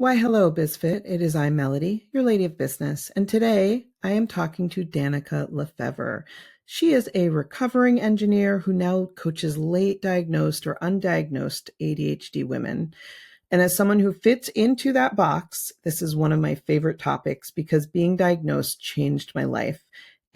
Why, hello, bizfit. It is I, Melody, your lady of business, and today I am talking to Danica Lefever. She is a recovering engineer who now coaches late diagnosed or undiagnosed ADHD women. And as someone who fits into that box, this is one of my favorite topics because being diagnosed changed my life.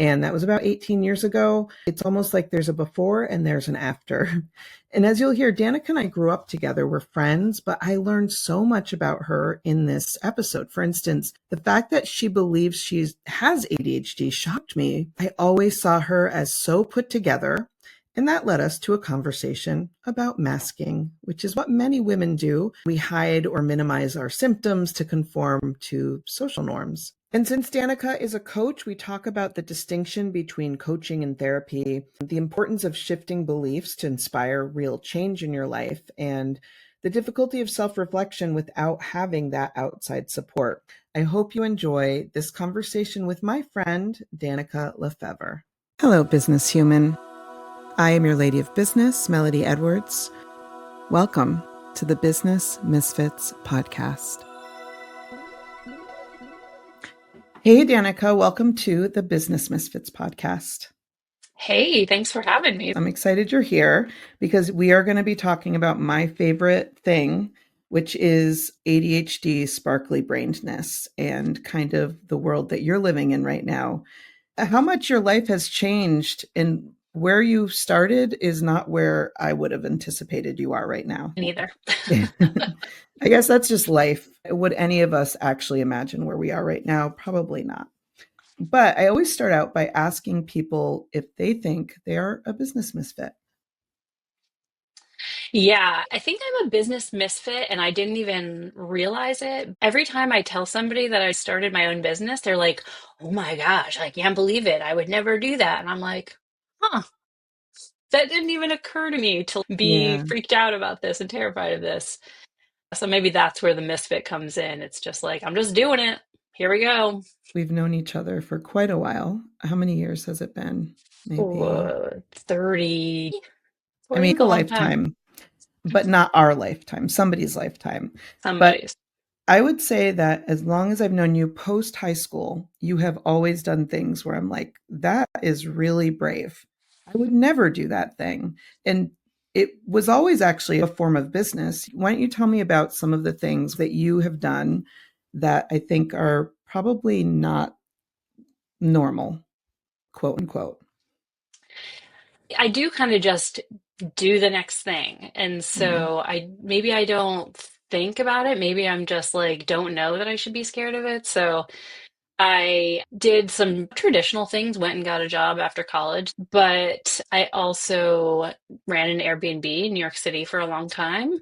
And that was about 18 years ago. It's almost like there's a before and there's an after. And as you'll hear, Danica and I grew up together. We're friends, but I learned so much about her in this episode. For instance, the fact that she believes she has ADHD shocked me. I always saw her as so put together. And that led us to a conversation about masking, which is what many women do. We hide or minimize our symptoms to conform to social norms. And since Danica is a coach, we talk about the distinction between coaching and therapy, the importance of shifting beliefs to inspire real change in your life, and the difficulty of self-reflection without having that outside support. I hope you enjoy this conversation with my friend, Danica Lefever. Hello, business human. I am your lady of business, Melody Edwards. Welcome to the Business Misfits podcast. Hey, Danica, welcome to the Business Misfits podcast. Hey, thanks for having me. I'm excited you're here because we are going to be talking about my favorite thing, which is ADHD, sparkly brainedness, and kind of the world that you're living in right now. How much your life has changed and where you started is not where I would have anticipated you are right now. Neither. I guess that's just life. Would any of us actually imagine where we are right now? Probably not. But I always start out by asking people if they think they are a business misfit. Yeah, I think I'm a business misfit and I didn't even realize it. Every time I tell somebody that I started my own business, they're like, oh my gosh, I can't believe it. I would never do that. And I'm like, huh, that didn't even occur to me to be Yeah, freaked out about this and terrified of this. So maybe that's where the misfit comes in. It's just like, I'm just doing it. Here we go. we've known each other for quite a while. How many years has it been? Maybe, 30. I Well, mean, it's a a long time. lifetime, but not our lifetime, somebody's lifetime. But Somebody's. I would say that as long as I've known you post high school, you have always done things where I'm like, that is really brave. I would never do that thing. And it was always actually a form of business. Why don't you tell me about some of the things that you have done that I think are probably not normal, quote unquote? I do kind of just do the next thing. And Yeah. so I don't think about it. Maybe I'm just like don't know that I should be scared of it. So I did some traditional things, went and got a job after college, but I also ran an Airbnb in New York City for a long time,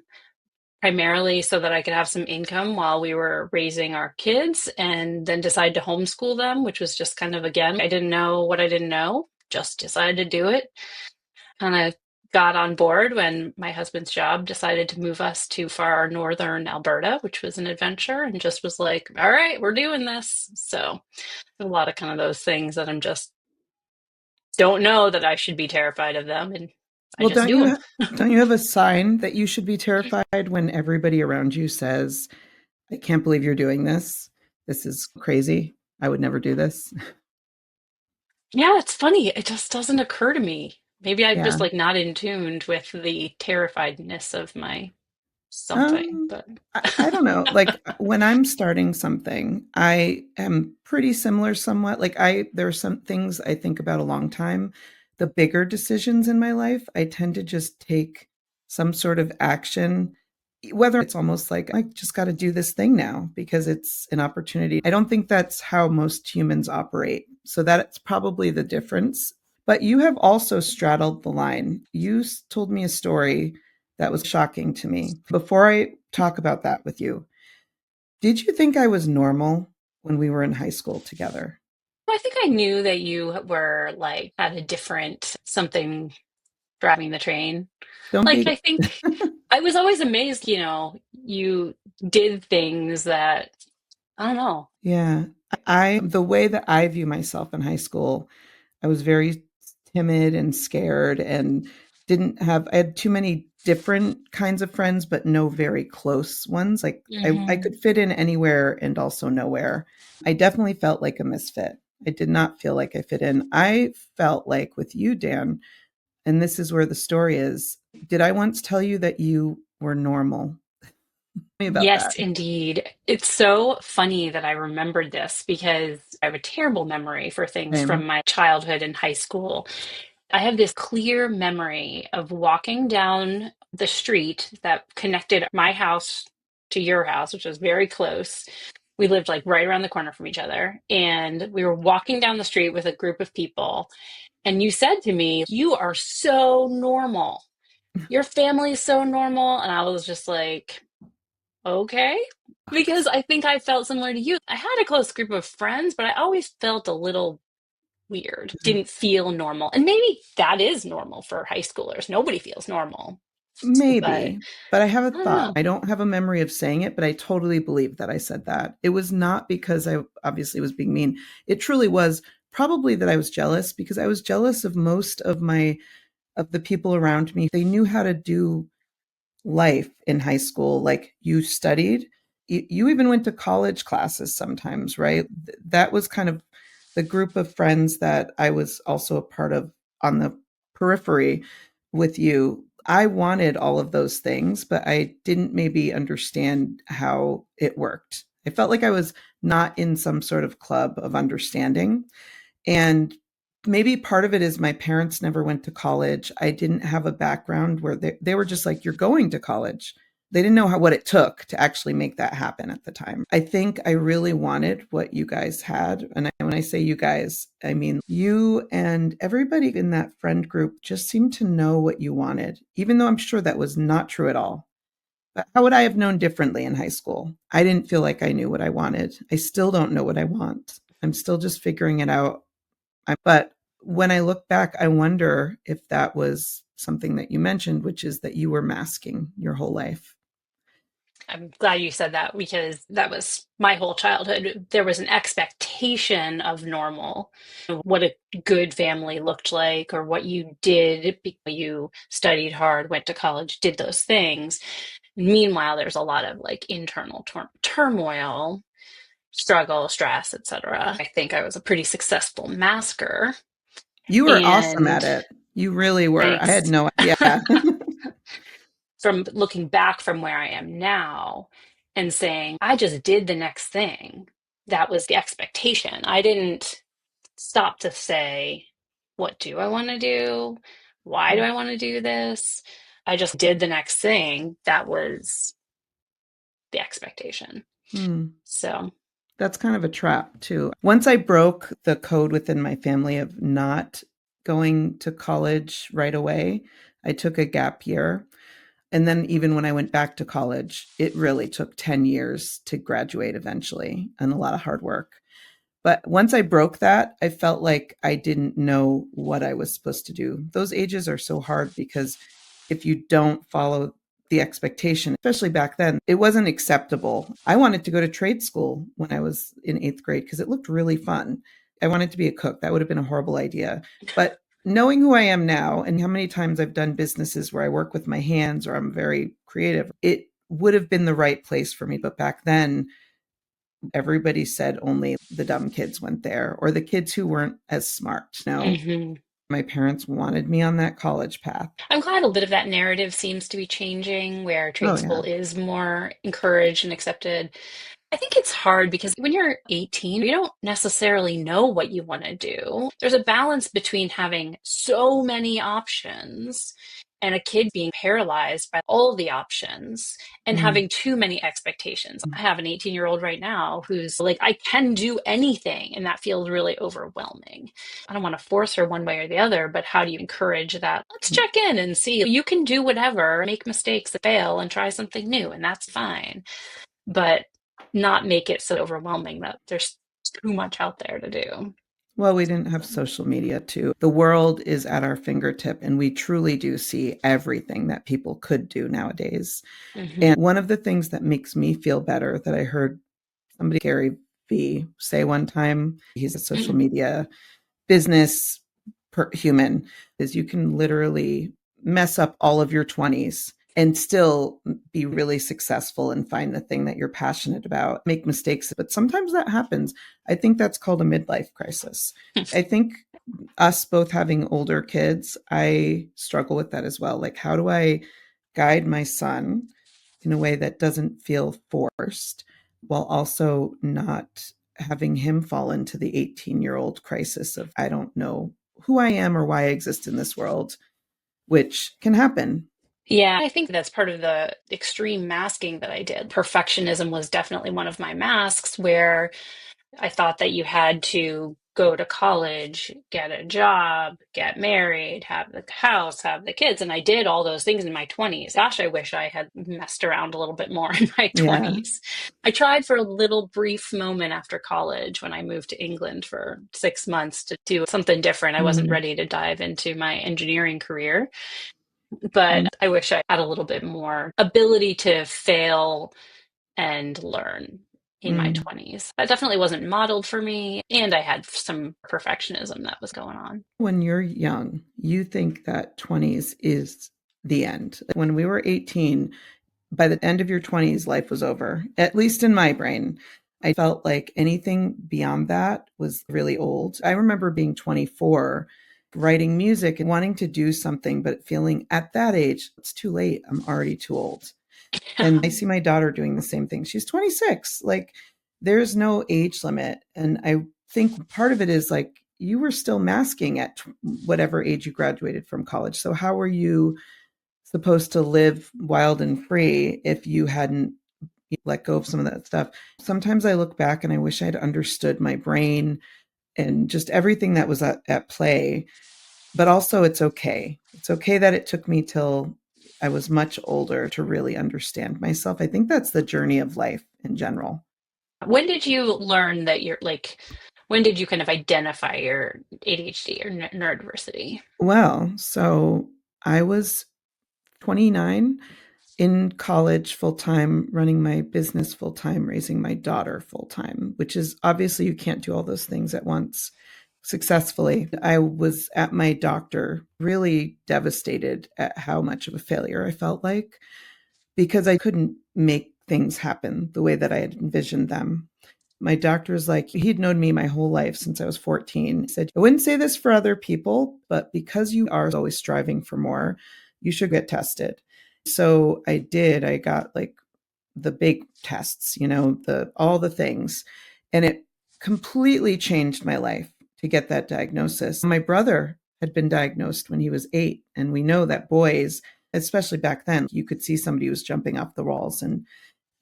primarily so that I could have some income while we were raising our kids and then decided to homeschool them, which was just kind of again, I didn't know what I didn't know, just decided to do it. Kind of got on board when my husband's job decided to move us to far northern Alberta, which was an adventure, and just was like, all right, we're doing this. So a lot of kind of those things that I'm just don't know that I should be terrified of them, and I Well, just do them. don't you have a sign that you should be terrified when everybody around you says, I can't believe you're doing this. This is crazy. I would never do this. Yeah, it's funny. It just doesn't occur to me. Maybe I'm Yeah. just like not in tuned with the terrifiedness of my something, Um, but I don't know. Like when I'm starting something, I am pretty similar somewhat. There are some things I think about a long time. The bigger decisions in my life, I tend to just take some sort of action, whether it's almost like I just got to do this thing now because it's an opportunity. I don't think that's how most humans operate. So that's probably the difference. But you have also straddled the line. Told me a story that was shocking to me. Before I talk about that with you, did you think I was normal when we were in high school together? I think I knew that you were like had a different something driving the train. Don't Like, be. I think I was always amazed, you did things that, I don't know. Yeah. The way that I view myself in high school, I was very timid and scared. And didn't have, I had too many different kinds of friends, but no very close ones. Like I Hmm. could fit in anywhere and also nowhere. I definitely felt like a misfit. I did not feel like I fit in. I felt like with you, Dan, and this is where the story is. Did I once tell you that you were normal? Tell me about Yes, that. indeed. It's so funny that I remembered this because I have a terrible memory for things from Same. my childhood and high school. I have this clear memory of walking down the street that connected my house to your house, which was very close. We lived like right around the corner from each other. And we were walking down the street with a group of people. And you said to me, "You are so normal. Your family is so normal." And I was just like, okay. Because I think I felt similar to you. I had a close group of friends, but I always felt a little weird, didn't feel normal. And maybe that is normal for high schoolers. Nobody feels normal. But Maybe, but I have a I don't thought. know. I don't have a memory of saying it, but I totally believe that I said that. It was not because I obviously was being mean. It truly was probably that I was jealous because I was jealous of most of my of the people around me. They knew how to do life in high school. Like you studied, you even went to college classes sometimes, right? That was kind of the group of friends that I was also a part of on the periphery with you. I wanted all of those things, but I didn't maybe understand how it worked. I felt like I was not in some sort of club of understanding. And maybe part of it is my parents never went to college. I didn't have a background where they were just like, you're going to college. They didn't know what it took to actually make that happen at the time. I think I really wanted what you guys had. And when I say you guys, I mean you and everybody in that friend group just seemed to know what you wanted, even though I'm sure that was not true at all. But how would I have known differently in high school? I didn't feel like I knew what I wanted. I still don't know what I want. I'm still just figuring it out. But when I look back, I wonder if that was something that you mentioned, which is that you were masking your whole life. I'm glad you said that because that was my whole childhood. There was an expectation of normal, what a good family looked like, or what you did. You studied hard, went to college, did those things. Meanwhile, there's a lot of like internal turmoil, struggle, stress, etc. I think I was a pretty successful masker. You were awesome at And it. You really were. I had thanks. no, yeah. From looking back from where I am now and saying, I just did the next thing. That was the expectation. I didn't stop to say, what do I want to do? Why do I want to do this? I just did the next thing. That was the expectation. Hmm. So, That's kind of a trap, too. Once I broke the code within my family of not going to college right away, I took a gap year. And then even when I went back to college, it really took 10 years to graduate eventually and a lot of hard work. But once I broke that, I felt like I didn't know what I was supposed to do. Those ages are so hard because if you don't follow the expectation, especially back then, it wasn't acceptable. I wanted to go to trade school when I was in eighth grade because it looked really fun. I wanted to be a cook. That would have been a horrible idea. But knowing who I am now and how many times I've done businesses where I work with my hands or I'm very creative, it would have been the right place for me. But back then, everybody said only the dumb kids went there or the kids who weren't as smart. No, mhm. my parents wanted me on that college path. I'm glad a bit of that narrative seems to be changing where Oh, trade yeah. school is more encouraged and accepted. I think it's hard because when you're 18, you don't necessarily know what you want to do. There's a balance between having so many options and a kid being paralyzed by all the options and Mm. having too many expectations. I have an 18-year-old right now who's like, I can do anything, and that feels really overwhelming. I don't want to force her one way or the other, but how do you encourage that? Let's check in and see. You can do whatever, make mistakes, fail, and try something new, and that's fine, but not make it so overwhelming that there's too much out there to do. Well, we didn't have social media too. The world is at our fingertip, and we truly do see everything that people could do nowadays. Hmm. And one of the things that makes me feel better that I heard somebody, Gary V, say one time, he's a social media business human, is you can literally mess up all of your 20s and still be really successful and find the thing that you're passionate about, make mistakes. But sometimes that happens. I think that's called a midlife crisis. I think us both having older kids, I struggle with that as well. Like, how do I guide my son in a way that doesn't feel forced while also not having him fall into the 18-year-old crisis of, I don't know who I am or why I exist in this world, which can happen. Yeah, I think that's part of the extreme masking that I did. Perfectionism was definitely one of my masks where I thought that you had to go to college, get a job, get married, have the house, have the kids. And I did all those things in my 20s. Gosh, I wish I had messed around a little bit more in my Yeah. 20s. I tried for a little brief moment after college when I moved to England for 6 months to do something different. I wasn't Mm, ready to dive into my engineering career, but mm, I wish I had a little bit more ability to fail and learn in my mm. 20s. That definitely wasn't modeled for me, and I had some perfectionism that was going on. When you're young, you think that 20s is the end. When we were 18, by the end of your 20s, life was over, at least in my brain. I felt like anything beyond that was really old. I remember being 24, writing music and wanting to do something, but feeling at that age, it's too late. I'm already too old. And I see my daughter doing the same thing. She's 26. Like, there's no age limit. And I think part of it is like you were still masking at whatever age you graduated from college. So, how were you supposed to live wild and free if you hadn't let go of some of that stuff? Sometimes I look back and I wish I'd understood my brain and just everything that was at play. But also, it's okay. It's okay that it took me till I was much older to really understand myself. I think that's the journey of life in general. When did you learn that you're like, when did you kind of identify your ADHD or neurodiversity? Well, so I was 29 in college full time, running my business full time, raising my daughter full time, which is obviously you can't do all those things at once successfully. I was at my doctor, really devastated at how much of a failure I felt like because I couldn't make things happen the way that I had envisioned them. My doctor was like, he'd known me my whole life since I was 14. He said, I wouldn't say this for other people, but because you are always striving for more, you should get tested. So I did. I got like the big tests, the all the things. And it completely changed my life to get that diagnosis. My brother had been diagnosed when he was 8, and we know that boys, especially back then, you could see somebody who was jumping off the walls and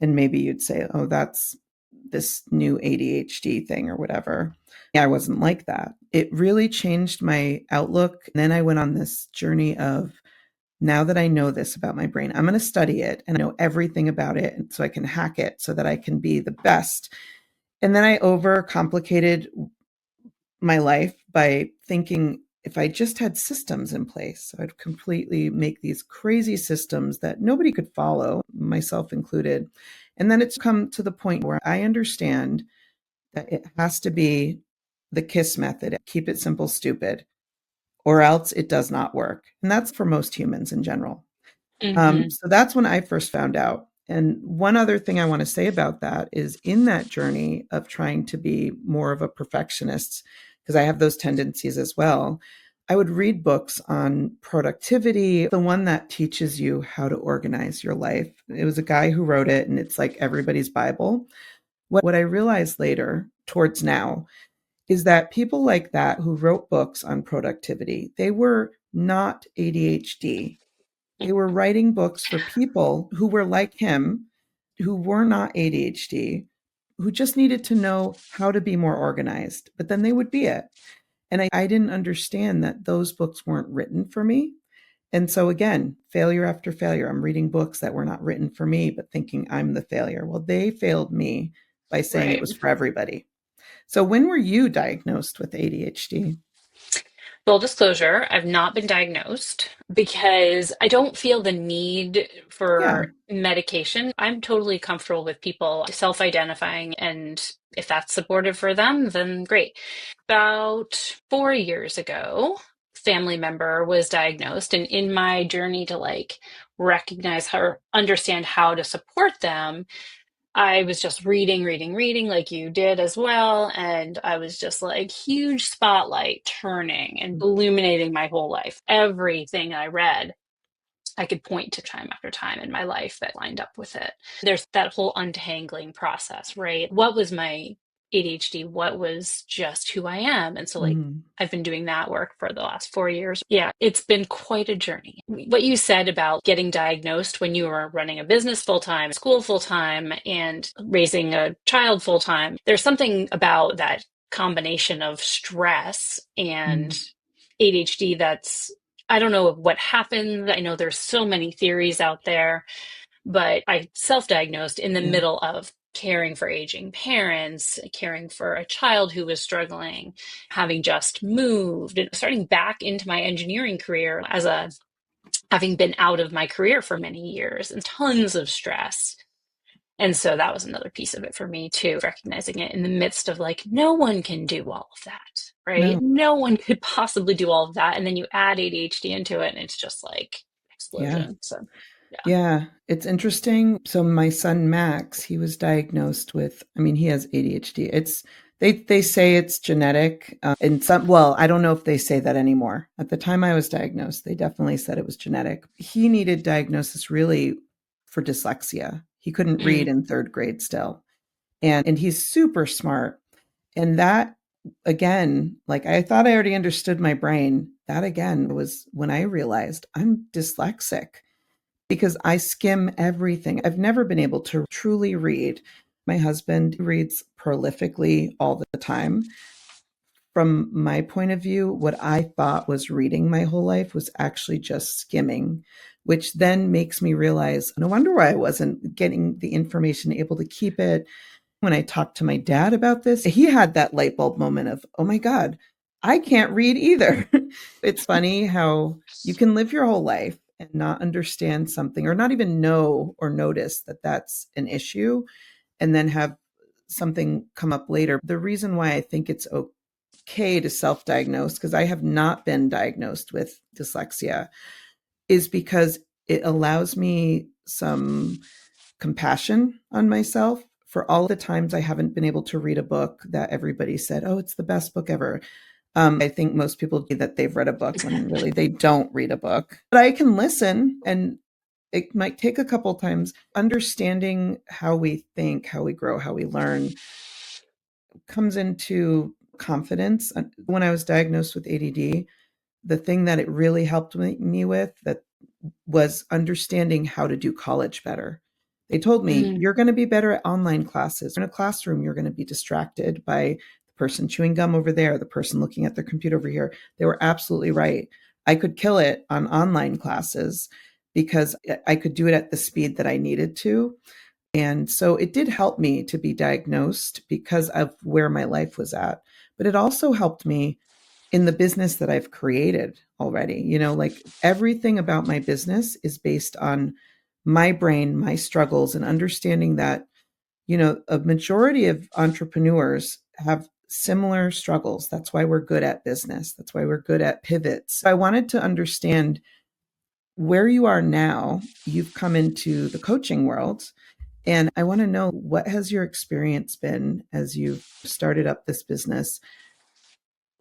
maybe you'd say, "Oh, that's this new ADHD thing or whatever." Yeah, I wasn't like that. It really changed my outlook. And then I went on this journey of now that I know this about my brain, I'm going to study it and I know everything about it so I can hack it so that I can be the best. And then I overcomplicated my life by thinking if I just had systems in place, I'd completely make these crazy systems that nobody could follow, myself included. And then it's come to the point where I understand that it has to be the KISS method, keep it simple, stupid, or else it does not work. And that's for most humans in general. Hmm. So that's when I first found out. And one other thing I want to say about that is in that journey of trying to be more of a perfectionist, because I have those tendencies as well, I would read books on productivity, the one that teaches you how to organize your life. It was a guy who wrote it, and it's like everybody's Bible. What I realized later, towards now, is that people like that who wrote books on productivity, they were not ADHD. They were writing books for people who were like him, who were not ADHD, who just needed to know how to be more organized, but then they would be it. And I didn't understand that those books weren't written for me. And so again, failure after failure. I'm reading books that were not written for me, but thinking I'm the failure. Well, they failed me by saying it Right. was for everybody. So when were you diagnosed with ADHD? Full disclosure, I've not been diagnosed because I don't feel the need Yeah. for medication. I'm totally comfortable with people self identifying, and if that's supportive for them, then great. About 4 years ago, family member was diagnosed. And in my journey to like recognize her, understand how to support them, I was just reading like you did as well. And I was just like, huge spotlight turning and illuminating my whole life. Everything I read, I could point to time after time in my life that lined up with it. There's that whole untangling process, right? What was my ADHD? What was just who I am? And so, like, Mhm. I've been doing that work for the last 4 years. Yeah, it's been quite a journey. What you said about getting diagnosed when you were running a business full time, school full time, and raising a child full time, there's something about that combination of stress and Mhm. ADHD that's I don't know what happened. I know there's so many theories out there, but I self-diagnosed in the Yeah. middle of caring for aging parents, caring for a child who was struggling, having just moved, and starting back into my engineering career as a having been out of my career for many years and tons of stress. And so that was another piece of it for me too, recognizing it in the midst of like, no one can do all of that, right? No. No one could possibly do all of that. And then you add ADHD into it and it's just like Yeah. explosion. So yeah. Yeah, it's interesting. So my son Max, he was diagnosed with, I mean, he has ADHD. They say it's genetic. And some, well, I don't know if they say that anymore. At the time I was diagnosed, they definitely said it was genetic. He needed diagnosis really for dyslexia. He couldn't read Mm, in third grade still. And he's super smart. And that again, like I thought I already understood my brain. That again was when I realized I'm dyslexic because I skim everything. I've never been able to truly read. My husband reads prolifically all the time. From my point of view, what I thought was reading my whole life was actually just skimming, which then makes me realize no wonder why I wasn't getting the information, able to keep it. When I talked to my dad about this, he had that light bulb moment of, oh my God, I can't read either. It's funny how you can live your whole life and not understand something or not even know or notice that that's an issue and then have something come up later. The reason why I think it's okay to self diagnose, because I have not been diagnosed with dyslexia, is because it allows me some compassion on myself for all the times I haven't been able to read a book that everybody said, oh, it's the best book ever. I think most people do that they've read a book when really they don't read a book. But I can listen and it might take a couple times. Understanding how we think, how we grow, how we learn comes into confidence. When I was diagnosed with ADD, the thing that it really helped me with that was understanding how to do college better. They told me, mm, you're going to be better at online classes. In a classroom, you're going to be distracted by the person chewing gum over there, the person looking at their computer over here. They were absolutely right. I could kill it on online classes because I could do it at the speed that I needed to. And so it did help me to be diagnosed because of where my life was at. But it also helped me in the business that I've created already. Like everything about my business is based on my brain, my struggles, and understanding that, a majority of entrepreneurs have similar struggles. That's why we're good at business. That's why we're good at pivots. I wanted to understand where you are now. You've come into the coaching world. And I want to know, what has your experience been as you've started up this business,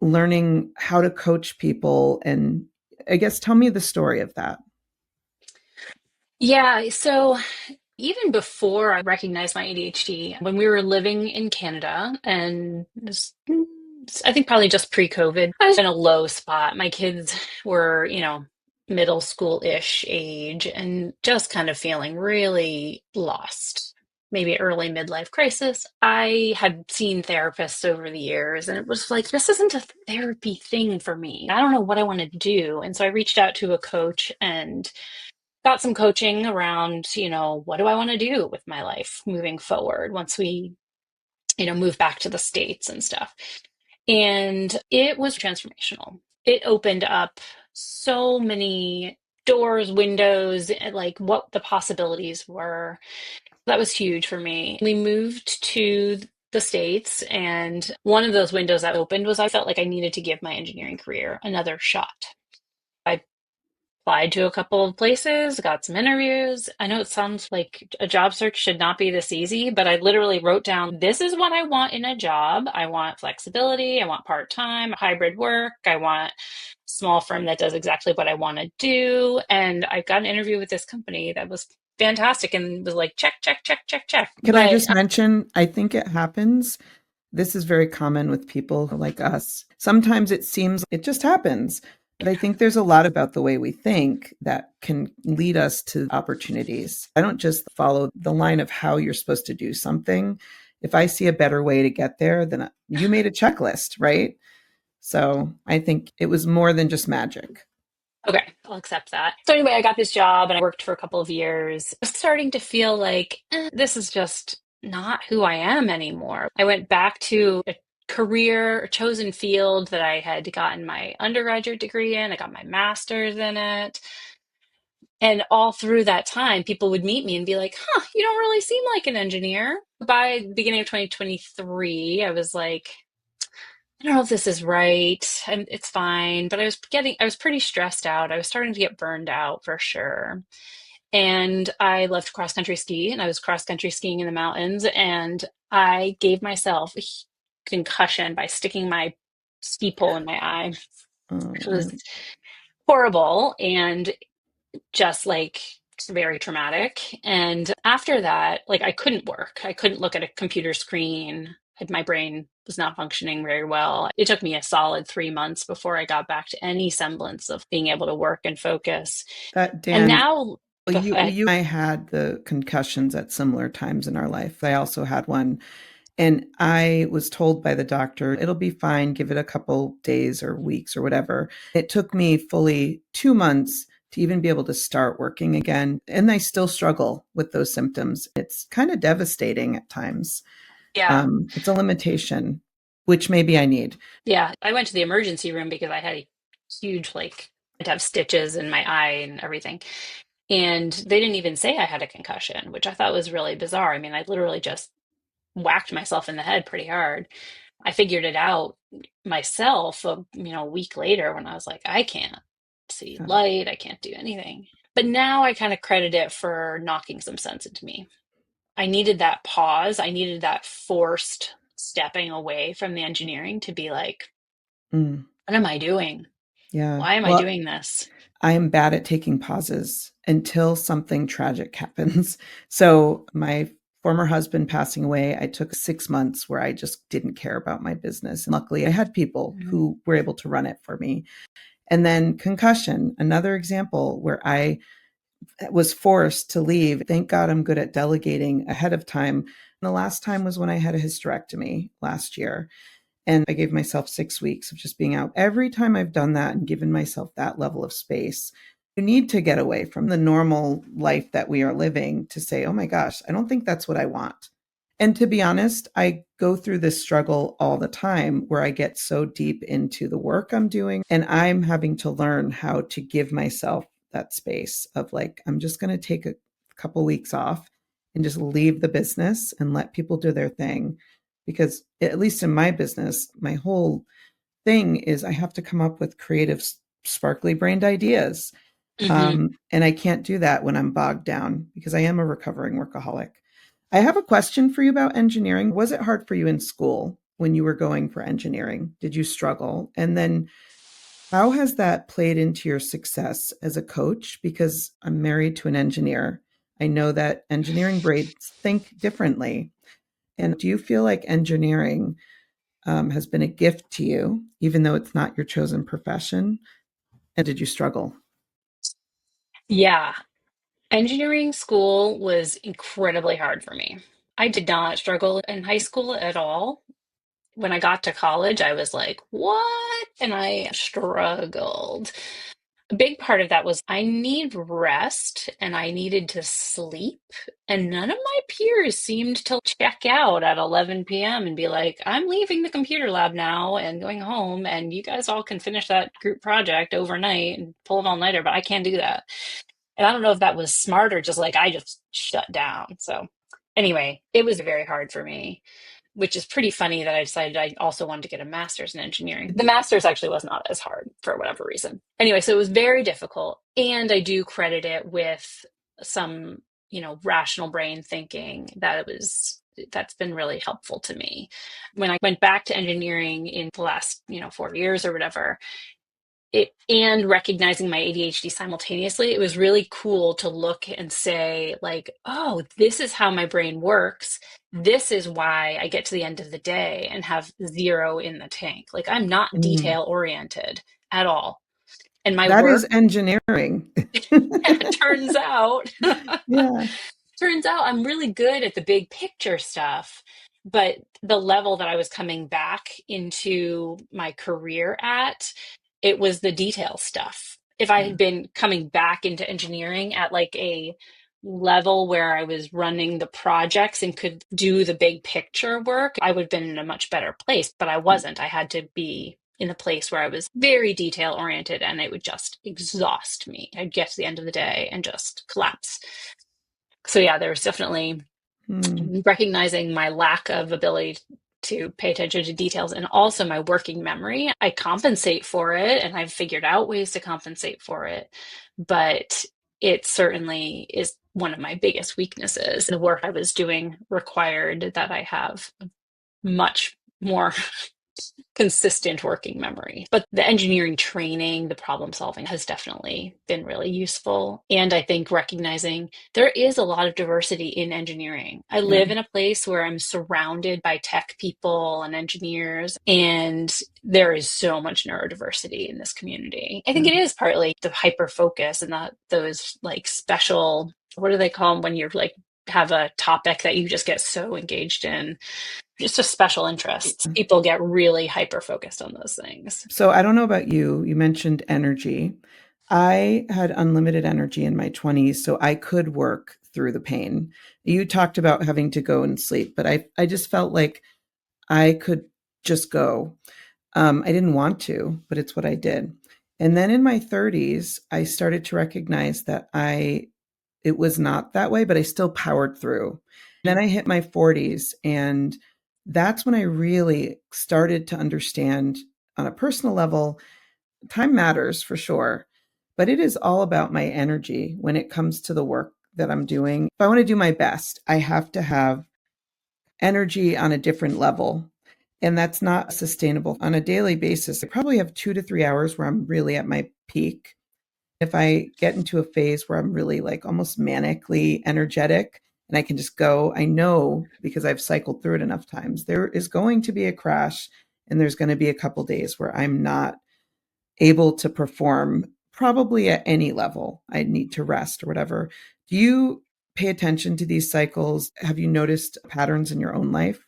learning how to coach people? And I guess tell me the story of that. yeah. So even before I recognized my ADHD, when we were living in Canada, and this, I think probably just pre-COVID, I was in a low spot. My kids were, middle school-ish age and just kind of feeling really lost. Maybe early midlife crisis. I had seen therapists over the years, and it was like, this isn't a therapy thing for me. I don't know what I want to do. And so I reached out to a coach and got some coaching around, what do I want to do with my life moving forward once we, move back to the States and stuff. And it was transformational. It opened up so many doors, windows, and like what the possibilities were. That was huge for me. We moved to the States, and one of those windows that opened was I felt like I needed to give my engineering career another shot. applied to a couple of places, got some interviews. I know it sounds like a job search should not be this easy, but I literally wrote down, this is what I want in a job. I want flexibility. I want part-time, hybrid work. I want a small firm that does exactly what I want to do. And I got an interview with this company that was fantastic and was like, check, check, check, check, check. Can I But just mention, I think it happens. This is very common with people like us. Sometimes it seems it just happens. But I think there's a lot about the way we think that can lead us to opportunities. I don't just follow the line of how you're supposed to do something. If I see a better way to get there, then you made a checklist, right? So I think it was more than just magic. okay, I'll accept that. So anyway, I got this job and I worked for a couple of years. I was starting to feel like this is just not who I am anymore. I went back to a career, a chosen field that I had gotten my undergraduate degree in. I got my master's in it. And all through that time, people would meet me and be like, huh, you don't really seem like an engineer. By the beginning of 2023, I was like, I don't know if this is right. And it's fine. But I was pretty stressed out. I was starting to get burned out for sure. And I loved cross country ski and I was cross country skiing in the mountains. And I gave myself a concussion by sticking my ski pole in my eye, which Oh, was horrible and just like very traumatic. And after that, like I couldn't work. I couldn't look at a computer screen. My brain was not functioning very well. It took me a solid 3 months before I got back to any semblance of being able to work and focus. that And Dan, now, well, go ahead. you and I had the concussions at similar times in our life. I also had one. And I was told by the doctor, it'll be fine, give it a couple days or weeks or whatever. It took me fully 2 months to even be able to start working again. And I still struggle with those symptoms. It's kind of devastating at times. Yeah. It's a limitation, which maybe I need. Yeah. I went to the emergency room because I had a huge, like, I'd have stitches in my eye and everything. And they didn't even say I had a concussion, which I thought was really bizarre. I mean, I literally just whacked myself in the head pretty hard. I figured it out myself, a week later when I was like, I can't see Yeah. light, I can't do anything. But now I kind of credit it for knocking some sense into me. I needed that pause. I needed that forced stepping away from the engineering to be like, Mm, what am I doing? yeah. Why am I Well, doing this? I am bad at taking pauses until something tragic happens. So, my former husband passing away, I took 6 months where I just didn't care about my business. And luckily, I had people Mhm. who were able to run it for me. And then concussion, another example where I was forced to leave. Thank God I'm good at delegating ahead of time. And the last time was when I had a hysterectomy last year. And I gave myself 6 weeks of just being out. Every time I've done that and given myself that level of space, you need to get away from the normal life that we are living to say, oh my gosh, I don't think that's what I want. And to be honest, I go through this struggle all the time where I get so deep into the work I'm doing and I'm having to learn how to give myself that space of like, I'm just going to take a couple weeks off and just leave the business and let people do their thing. Because at least in my business, my whole thing is I have to come up with creative, sparkly brained ideas. Mhm. And I can't do that when I'm bogged down because I am a recovering workaholic. I have a question for you about engineering. Was it hard for you in school when you were going for engineering? Did you struggle? And then how has that played into your success as a coach? Because I'm married to an engineer. I know that engineering brains think differently. And do you feel like engineering has been a gift to you, even though it's not your chosen profession? And did you struggle? Yeah. Engineering school was incredibly hard for me. I did not struggle in high school at all. When I got to college, I was like, what? And I struggled. A big part of that was I need rest and I needed to sleep. And none of my peers seemed to check out at 11 p.m. and be like, I'm leaving the computer lab now and going home, and you guys all can finish that group project overnight and pull an all-nighter, but I can't do that. And I don't know if that was smart or just like I just shut down. So, anyway, it was very hard for me. which is pretty funny that I decided I also wanted to get a master's in engineering. The master's actually was not as hard for whatever reason. Anyway, so it was very difficult. And I do credit it with some, rational brain thinking that's been really helpful to me. When I went back to engineering in the last, 4 years or whatever, and recognizing my ADHD simultaneously, it was really cool to look and say, like, oh, this is how my brain works. This is why I get to the end of the day and have zero in the tank. Like, I'm not Mm. detail oriented at all. And my That is work, engineering. it turns out, Yeah. turns out I'm really good at the big picture stuff, but the level that I was coming back into my career at, it was the detail stuff. If I Yeah. had been coming back into engineering at like a level where I was running the projects and could do the big picture work, I would have been in a much better place, but I wasn't. I had to be in a place where I was very detail oriented and it would just exhaust me. I'd get to the end of the day and just collapse. So yeah, there's definitely Mm. recognizing my lack of ability to pay attention to details and also my working memory. I compensate for it and I've figured out ways to compensate for it, but it certainly is one of my biggest weaknesses. The work I was doing required that I have much more consistent working memory. But the engineering training, the problem solving has definitely been really useful. And I think recognizing there is a lot of diversity in engineering. I Yeah. live in a place where I'm surrounded by tech people and engineers, and there is so much neurodiversity in this community. I think Yeah. it is partly the hyper focus and those like special, what do they call them when you're like, have a topic that you just get so engaged in, just a special interests. People get really hyper focused on those things. So I don't know about you. You mentioned energy. I had unlimited energy in my 20s, so I could work through the pain. You talked about having to go and sleep, but I just felt like I could just go. I didn't want to, but it's what I did. And then in my 30s, I started to recognize that it was not that way, but I still powered through. Then I hit my 40s, and that's when I really started to understand on a personal level, time matters for sure, but it is all about my energy when it comes to the work that I'm doing. If I want to do my best, I have to have energy on a different level. And that's not sustainable on a daily basis. I probably have 2 to 3 hours where I'm really at my peak. If I get into a phase where I'm really like almost manically energetic and I can just go, I know because I've cycled through it enough times, there is going to be a crash and there's going to be a couple days where I'm not able to perform probably at any level. I need to rest or whatever. Do you pay attention to these cycles? Have you noticed patterns in your own life?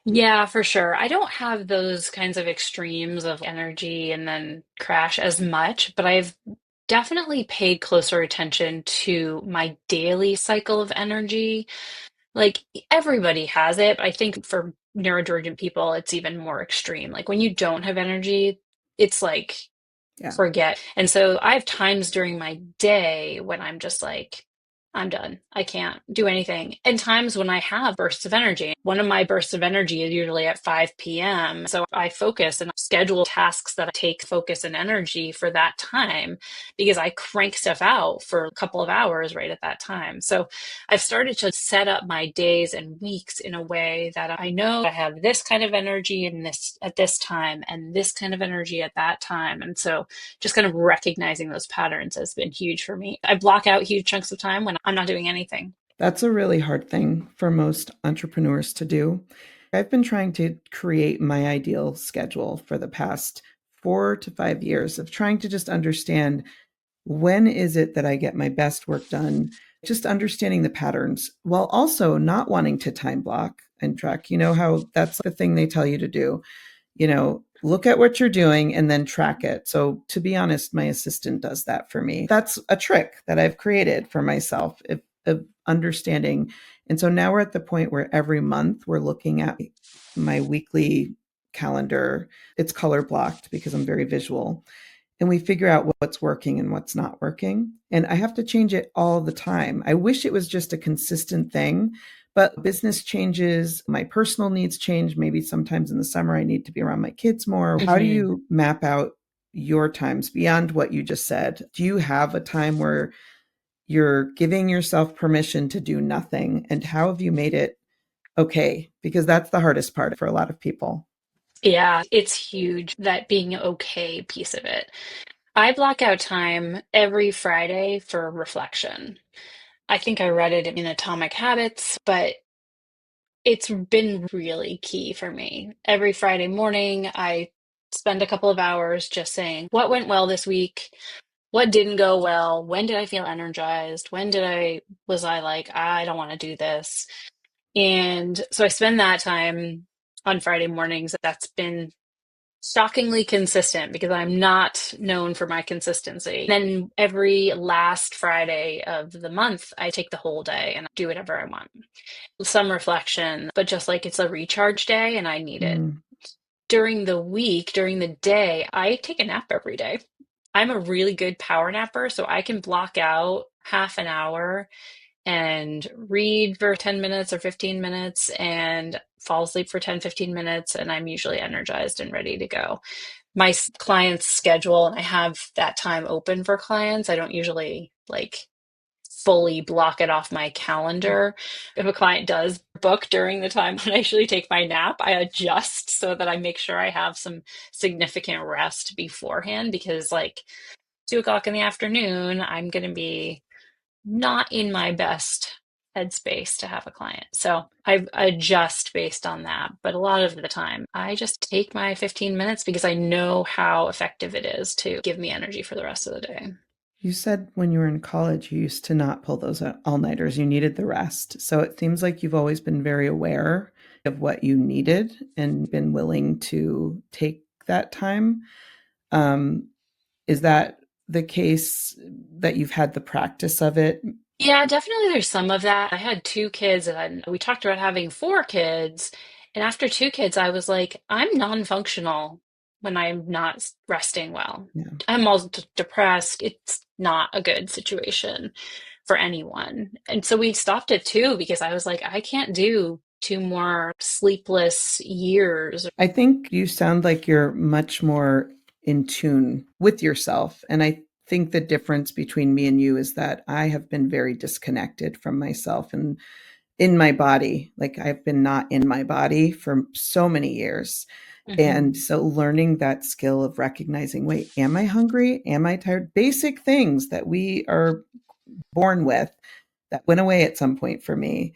Yeah, for sure. I don't have those kinds of extremes of energy and then crash as much, but I've definitely paid closer attention to my daily cycle of energy. Like everybody has it. I think for neurodivergent people, it's even more extreme. Like when you don't have energy, it's like Yeah. forget. And so I have times during my day when I'm just like, I'm done. I can't do anything. And times when I have bursts of energy. One of my bursts of energy is usually at 5 p.m. So I focus and schedule tasks that take focus and energy for that time because I crank stuff out for a couple of hours right at that time. So I've started to set up my days and weeks in a way that I know I have this kind of energy in this at this time and this kind of energy at that time. And so just kind of recognizing those patterns has been huge for me. I block out huge chunks of time when I'm not doing anything. That's a really hard thing for most entrepreneurs to do. I've been trying to create my ideal schedule for the past 4 to 5 years of trying to just understand when is it that I get my best work done, just understanding the patterns while also not wanting to time block and track. You know how that's the thing they tell you to do, look at what you're doing and then track it. So to be honest, my assistant does that for me. That's a trick that I've created for myself of understanding. And so now we're at the point where every month we're looking at my weekly calendar. It's color blocked because I'm very visual, and we figure out what's working and what's not working. And I have to change it all the time. I wish it was just a consistent thing, But business changes, my personal needs change. Maybe sometimes in the summer I need to be around my kids more. How do Hmm. you map out your times beyond what you just said? Do you have a time where you're giving yourself permission to do nothing? And how have you made it okay? Because that's the hardest part for a lot of people. Yeah, it's huge, that being okay piece of it. I block out time every Friday for reflection. I think I read it in Atomic Habits, but it's been really key for me. Every Friday morning, I spend a couple of hours just saying, what went well this week? What didn't go well? When did I feel energized? Was I like, I don't want to do this? And so I spend that time on Friday mornings. That's been shockingly consistent because I'm not known for my consistency. Then every last Friday of the month, I take the whole day and do whatever I want. Some reflection, but just like it's a recharge day and I need it. Mm. During the week, during the day, I take a nap every day. I'm a really good power napper, so I can block out half an hour and read for 10 minutes or 15 minutes and fall asleep for 10, 15 minutes, and I'm usually energized and ready to go. My clients schedule, and I have that time open for clients. I don't usually like fully block it off my calendar. If a client does book during the time when I usually take my nap, I adjust so that I make sure I have some significant rest beforehand because, like, 2 o'clock in the afternoon, I'm going to be not in my best headspace to have a client. So I adjust based on that. But a lot of the time, I just take my 15 minutes because I know how effective it is to give me energy for the rest of the day. You said when you were in college, you used to not pull those all nighters. You needed the rest. So it seems like you've always been very aware of what you needed and been willing to take that time. Um, is that the case that you've had the practice of it? Yeah, definitely there's some of that. I had 2 kids and we talked about having 4 kids. And after 2 kids, I was like, I'm non-functional when I'm not resting well. Yeah. I'm also depressed. It's not a good situation for anyone. And so we stopped at 2 because I was like, I can't do 2 more sleepless years. I think you sound like you're much more in tune with yourself. And I think the difference between me and you is that I have been very disconnected from myself and in my body. Like I've been not in my body for so many years. And Mhm. so learning that skill of recognizing, wait, am I hungry? Am I tired? Basic things that we are born with that went away at some point for me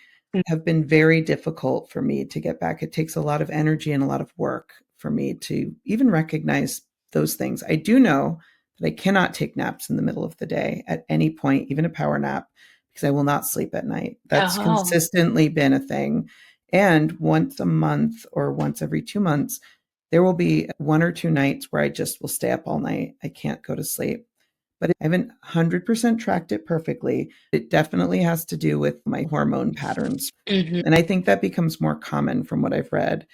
have been very difficult for me to get back. It takes a lot of energy and a lot of work for me to even recognize those things. I do know that I cannot take naps in the middle of the day at any point, even a power nap, because I will not sleep at night. That's Oh. consistently been a thing. And once a month or once every 2 months, there will be 1 or 2 nights where I just will stay up all night. I can't go to sleep, but I haven't 100% tracked it perfectly. It definitely has to do with my hormone patterns. Mhm. And I think that becomes more common from what I've read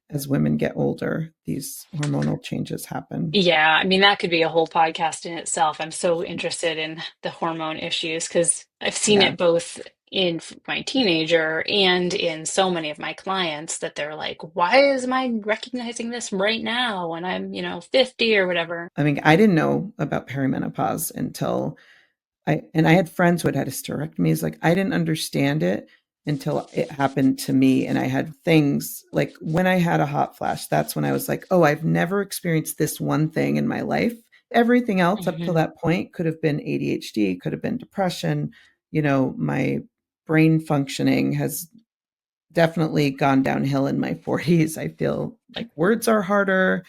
as women get older. These hormonal changes happen. Yeah, I mean, that could be a whole podcast in itself. I'm so interested in the hormone issues because I've seen Yeah. it both in my teenager and in so many of my clients that they're like, why is my recognizing this right now when I'm, 50 or whatever? I mean, I didn't know about perimenopause until I had friends who had had hysterectomies. Like I didn't understand it until it happened to me. And I had things like when I had a hot flash, that's when I was like, oh, I've never experienced this one thing in my life. Everything else up till Hmm. that point could have been ADHD, could have been depression. My brain functioning has definitely gone downhill in my 40s. I feel like words are harder.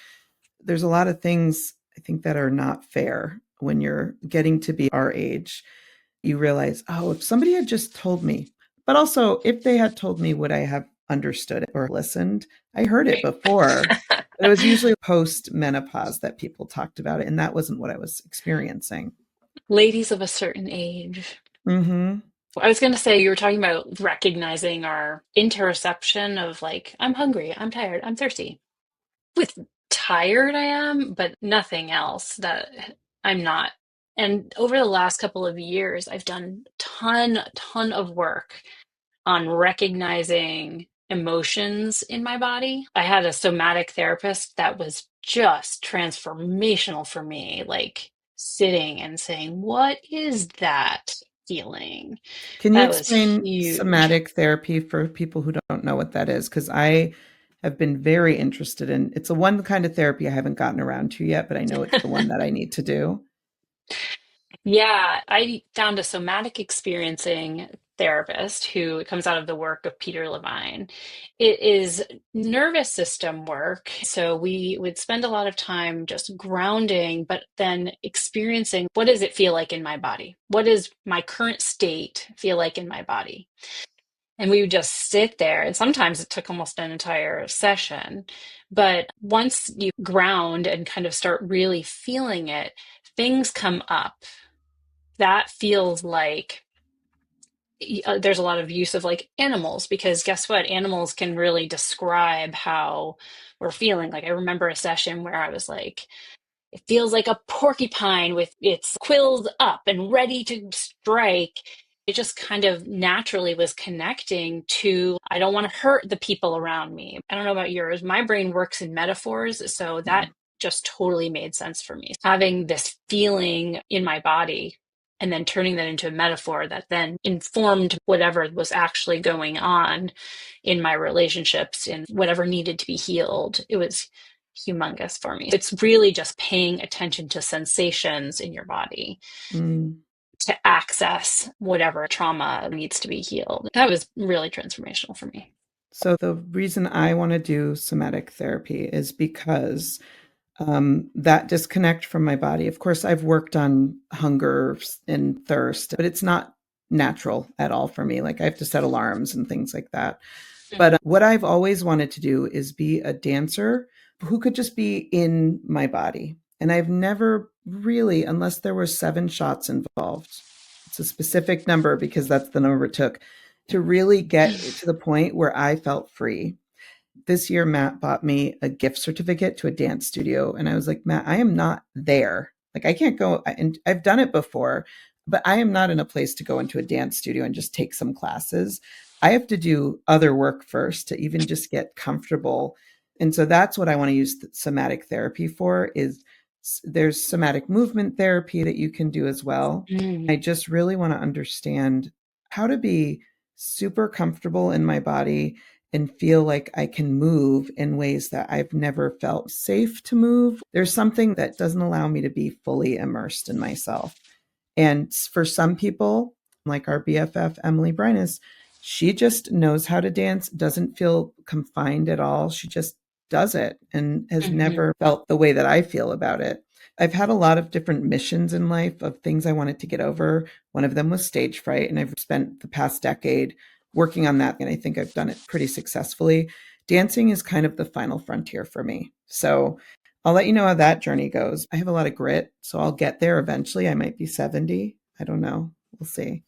There's a lot of things I think that are not fair when you're getting to be our age. You realize, oh, if somebody had just told me, but also if they had told me, would I have understood it or listened? I heard it before, but it was usually post menopause that people talked about it. And that wasn't what I was experiencing. Ladies of a certain age. Mm-hmm. I was going to say, you were talking about recognizing our interoception of like, I'm hungry, I'm tired, I'm thirsty. With tired I am, but nothing else that I'm not. And over the last couple of years, I've done ton of work on recognizing emotions in my body. I had a somatic therapist that was just transformational for me, like sitting and saying, "What is that feeling?" Can you That was explain huge. somatic therapy for people who don't know what that is? Because I have been very interested in it's the one kind of therapy I haven't gotten around to yet, but I know it's the one that I need to do. Yeah, I found a somatic experiencing therapist who comes out of the work of Peter Levine. It is nervous system work. So we would spend a lot of time just grounding, but then experiencing what does it feel like in my body? What does my current state feel like in my body? And we would just sit there. And sometimes it took almost an entire session. But once you ground and kind of start really feeling it, things come up that feels like there's a lot of use of like animals because guess what? Animals can really describe how we're feeling. Like I remember a session where I was like, it feels like a porcupine with its quills up and ready to strike. It just kind of naturally was connecting to, I don't want to hurt the people around me. I don't know about yours. My brain works in metaphors. So Yeah. that just totally made sense for me. Having this feeling in my body and then turning that into a metaphor that then informed whatever was actually going on in my relationships and whatever needed to be healed. It was humongous for me. It's really just paying attention to sensations in your body Mm. to access whatever trauma needs to be healed. That was really transformational for me. So the reason I want to do somatic therapy is because that disconnect from my body. Of course, I've worked on hunger and thirst, but it's not natural at all for me. Like I have to set alarms and things like that. But what I've always wanted to do is be a dancer who could just be in my body. And I've never really, unless there were 7 shots involved, it's a specific number because that's the number it took to really get to the point where I felt free. This year, Matt bought me a gift certificate to a dance studio. And I was like, Matt, I am not there. Like, I can't go. And I've done it before, but I am not in a place to go into a dance studio and just take some classes. I have to do other work first to even just get comfortable. And so that's what I want to use somatic therapy for is there's somatic movement therapy that you can do as well. I Mm. just really want to understand how to be super comfortable in my body and feel like I can move in ways that I've never felt safe to move. There's something that doesn't allow me to be fully immersed in myself. And for some people, like our BFF, Emily Brinus, she just knows how to dance, doesn't feel confined at all. She just does it and has Mhm. never felt the way that I feel about it. I've had a lot of different missions in life of things I wanted to get over. One of them was stage fright, and I've spent the past decade working on that. And I think I've done it pretty successfully. Dancing is kind of the final frontier for me. So I'll let you know how that journey goes. I have a lot of grit, so I'll get there eventually. I might be 70. I don't know. We'll see.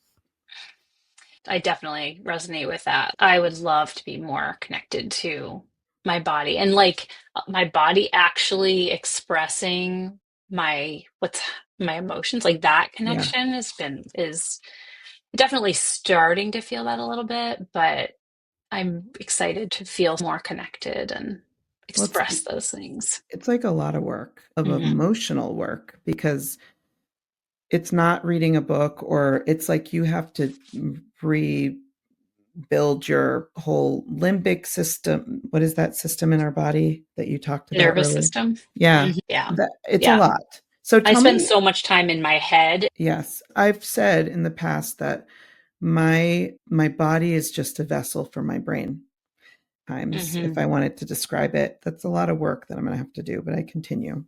I definitely resonate with that. I would love to be more connected to my body and like my body actually expressing what's my emotions. Like that Yeah. connection is definitely starting to feel that a little bit, but I'm excited to feel more connected and Well, express those things. it's like a lot of work, of Hmm. emotional work, because it's not reading a book or it's like you have to rebuild your whole limbic system. What is that system in our body that you talked about Nervous earlier? system. Yeah. Mhm. Yeah. That it's a Yeah. lot. So I tell spend me, so much time in my head. yes, I've said in the past that my body is just a vessel for my brain. Times if Hmm. I wanted to describe it, that's a lot of work that I'm going to have to do, but I continue.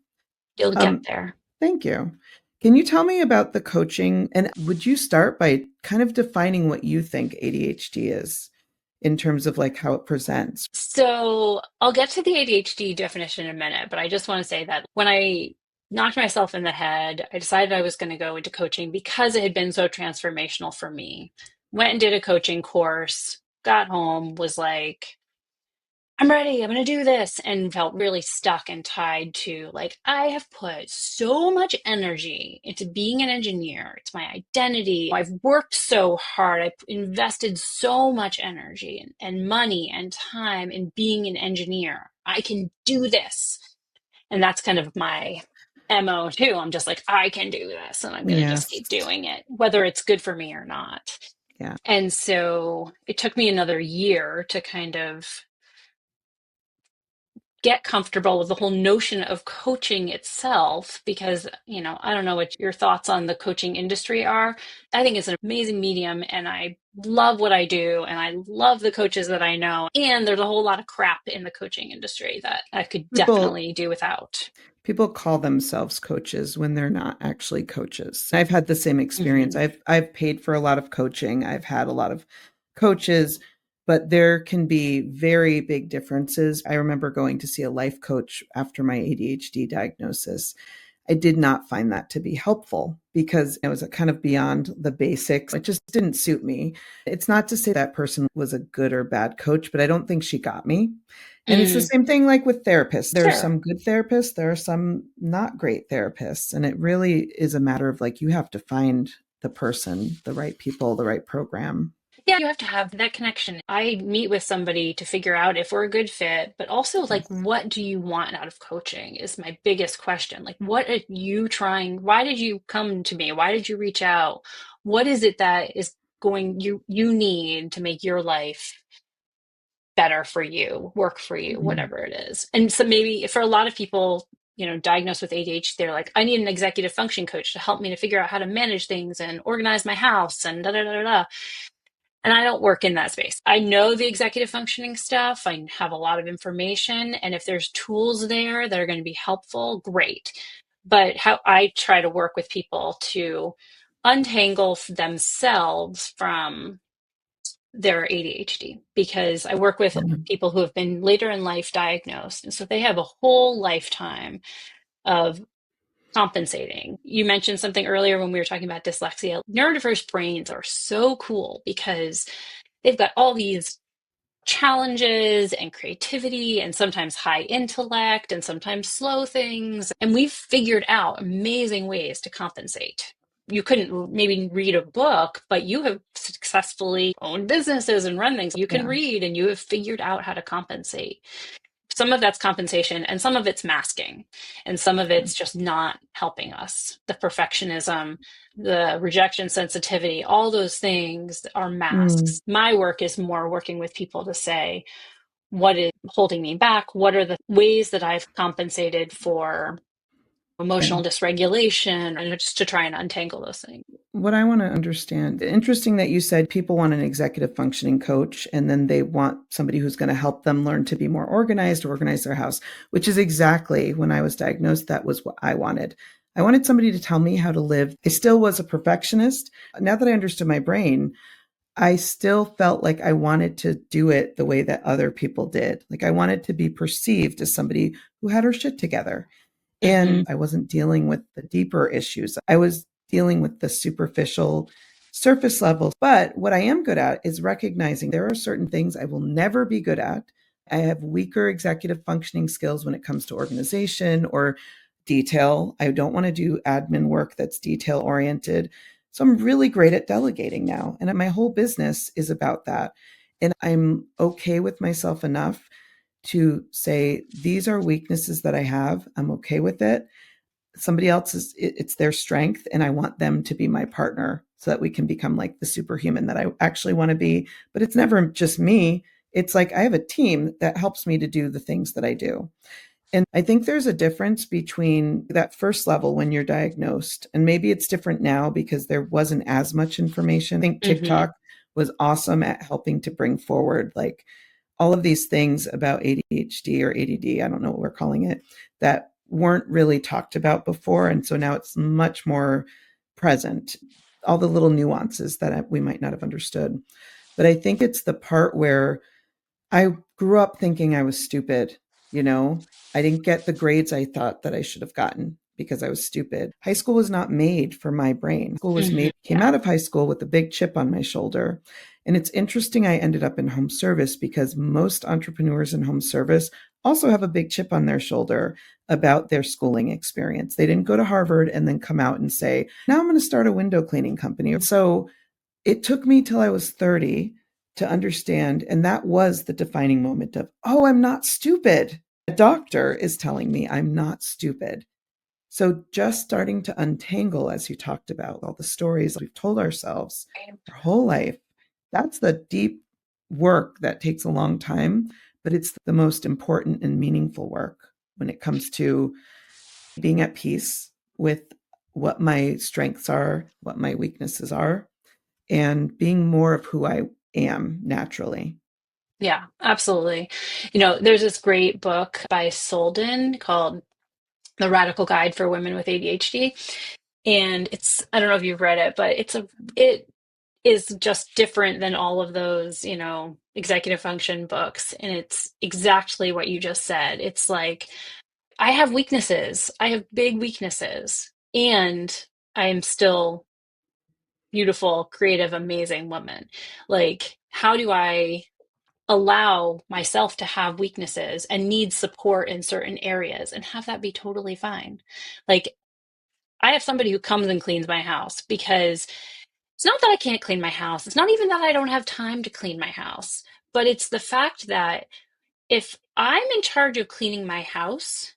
You'll get Um, there. Thank you. Can you tell me about the coaching? And would you start by kind of defining what you think ADHD is in terms of like how it presents? So I'll get to the ADHD definition in a minute, but I just want to say that when I knocked myself in the head, I decided I was going to go into coaching because it had been so transformational for me. Went and did a coaching course, got home, was like, I'm ready, I'm gonna do this, and felt really stuck and tied to like, I have put so much energy into being an engineer. It's my identity. I've worked so hard. I've invested so much energy and money and time in being an engineer. I can do this. And that's kind of my MO too. I'm just like, I can do this and I'm gonna just Yes. keep doing it, whether it's good for me or not. Yeah. And so it took me another year to kind of get comfortable with the whole notion of coaching itself because, I don't know what your thoughts on the coaching industry are. I think it's an amazing medium and I love what I do and I love the coaches that I know. And there's a whole lot of crap in the coaching industry that I could People definitely do without. people call themselves coaches when they're not actually coaches. I've had the same experience. Hmm. I've paid for a lot of coaching. I've had a lot of coaches, but there can be very big differences. I remember going to see a life coach after my ADHD diagnosis. I did not find that to be helpful because it was kind of beyond the basics. It just didn't suit me. It's not to say that person was a good or bad coach, but I don't think she got me. And it's the Mm, same thing like with therapists. There are sure. some good therapists, there are some not great therapists. And it really is a matter of like you have to find the person, the right people, the right program. Yeah, you have to have that connection. I meet with somebody to figure out if we're a good fit, but also like, Yes. what do you want out of coaching is my biggest question. Like, what are you trying? Why did you come to me? Why did you reach out? What is it that is going you need to make your life better for you, work for you, Mhm. whatever it is? And so maybe for a lot of people, diagnosed with ADHD, they're like, I need an executive function coach to help me to figure out how to manage things and organize my house and da da da da da. And I don't work in that space. I know the executive functioning stuff. I have a lot of information. And if there's tools there that are going to be helpful, great. But how I try to work with people to untangle themselves from their ADHD because I work with Yeah. people who have been later in life diagnosed. And so they have a whole lifetime of compensating. You mentioned something earlier when we were talking about dyslexia. Neurodiverse brains are so cool because they've got all these challenges and creativity and sometimes high intellect and sometimes slow things. And we've figured out amazing ways to compensate. You couldn't maybe read a book, but you have successfully owned businesses and run things. You can Yeah. read and you have figured out how to compensate. Some of that's compensation and some of it's masking and some of it's just not helping us. The perfectionism, the rejection sensitivity, all those things are Mm. masks. My work is more working with people to say, what is holding me back? What are the ways that I've compensated for Yeah. emotional dysregulation, and just to try and untangle those things? What I want to understand, interesting that you said people want an executive functioning coach and then they want somebody who's going to help them learn to be more organized, organize their house, which is exactly when I was diagnosed. That was what I wanted. I wanted somebody to tell me how to live. I still was a perfectionist. Now that I understood my brain, I still felt like I wanted to do it the way that other people did. Like I wanted to be perceived as somebody who had her shit together. Hmm. And I wasn't dealing with the deeper issues. I was dealing with the superficial surface levels. But what I am good at is recognizing there are certain things I will never be good at. I have weaker executive functioning skills when it comes to organization or detail. I don't want to do admin work that's detail oriented. So I'm really great at delegating now. And my whole business is about that. And I'm okay with myself enough to say, these are weaknesses that I have. I'm okay with it. Somebody else it's their strength, and I want them to be my partner so that we can become like the superhuman that I actually want to be. But it's never just me. It's like I have a team that helps me to do the things that I do. And I think there's a difference between that first level when you're diagnosed, and maybe it's different now because there wasn't as much information. I think Hmm. TikTok was awesome at helping to bring forward like all of these things about ADHD or ADD, I don't know what we're calling it, that weren't really talked about before. And so now it's much more present, all the little nuances that we might not have understood. But I think it's the part where I grew up thinking I was stupid, you know? I didn't get the grades I thought that I should have gotten because I was stupid. High school was not made for my brain. School was Hmm. made came Yeah. out of high school with a big chip on my shoulder. And it's interesting I ended up in home service because most entrepreneurs in home service also have a big chip on their shoulder about their schooling experience. They didn't go to Harvard and then come out and say, now I'm going to start a window cleaning company. So it took me till I was 30 to understand. And that was the defining moment of, oh, I'm not stupid. A doctor is telling me I'm not stupid. So just starting to untangle, as you talked about, all the stories we've told ourselves our whole life, that's the deep work that takes a long time, but it's the most important and meaningful work when it comes to being at peace with what my strengths are, what my weaknesses are, and being more of who I am naturally. Yeah, absolutely. There's this great book by Solden called The Radical Guide for Women with ADHD. And I don't know if you've read it, but it is just different than all of those, executive function books. And it's exactly what you just said. It's like, I have weaknesses. I have big weaknesses. And I am still beautiful, creative, amazing woman. Like, how do I allow myself to have weaknesses and need support in certain areas and have that be totally fine? Like, I have somebody who comes and cleans my house because it's not that I can't clean my house. It's not even that I don't have time to clean my house, but it's the fact that if I'm in charge of cleaning my house,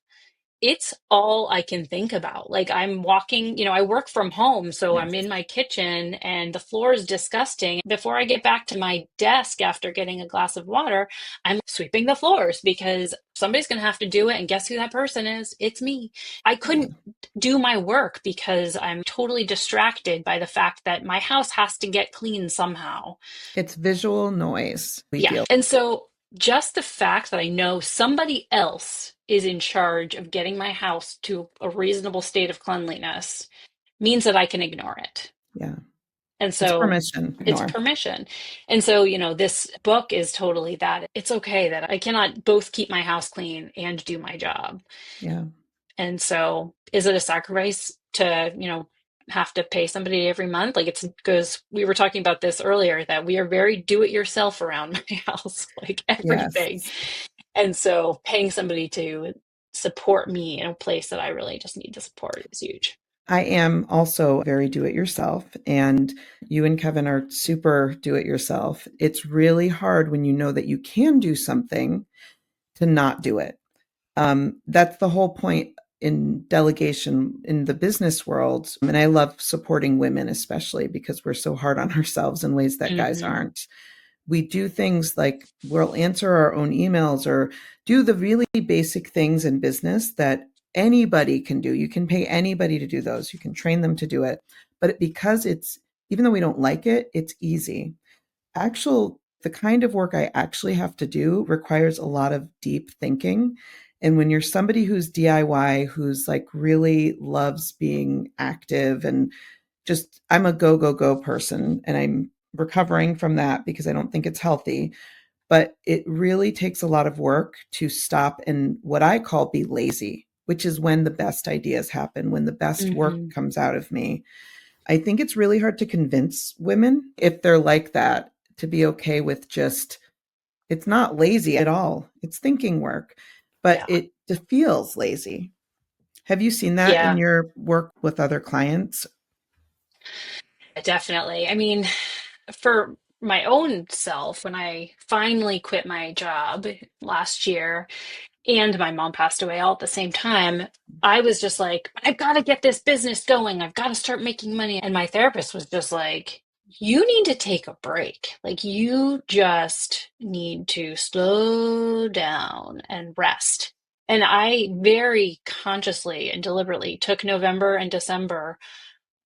it's all I can think about. Like, I'm walking, I work from home, so I'm Yes. in my kitchen and the floor is disgusting. Before I get back to my desk after getting a glass of water, I'm sweeping the floors because somebody's going to have to do it. And guess who that person is? It's me. I Yeah. couldn't do my work because I'm totally distracted by the fact that my house has to get clean somehow. It's visual noise we Yeah. deal. And so just the fact that I know somebody else is in charge of getting my house to a reasonable state of cleanliness means that I can ignore it. Yeah. And It's so permission, it's ignore. permission. And so, this book is totally that. It's okay that I cannot both keep my house clean and do my job. Yeah. And so, is it a sacrifice to, have to pay somebody every month? Like, it's because we were talking about this earlier that we are very do it yourself around my house, like Yes. everything. And so, paying somebody to support me in a place that I really just need the support is huge. I am also very do it yourself, and you and Kevin are super do it yourself. It's really hard when you know that you can do something to not do it. That's the whole point in delegation in the business world. And I love supporting women, especially because we're so hard on ourselves in ways that guys Hmm. aren't. We do things like we'll answer our own emails or do the really basic things in business that anybody can do. You can pay anybody to do those. You can train them to do it. But because it's, even though we don't like it, it's easy. The kind of work I actually have to do requires a lot of deep thinking. And when you're somebody who's DIY, who's like really loves being active and just, I'm a go, go, go person, and I'm recovering from that because I don't think it's healthy. But it really takes a lot of work to stop and what I call be lazy, which is when the best ideas happen, when the best work Hmm. comes out of me. I think it's really hard to convince women if they're like that to be okay with just, it's not lazy at all. It's thinking work, but Yeah. it just feels lazy. Have you seen that in Yeah, your work with other clients? definitely. I mean, for my own self, when I finally quit my job last year, and my mom passed away all at the same time, I was just like, I've got to get this business going. I've got to start making money. And my therapist was just like, you need to take a break. Like, you just need to slow down and rest. And I very consciously and deliberately took November and December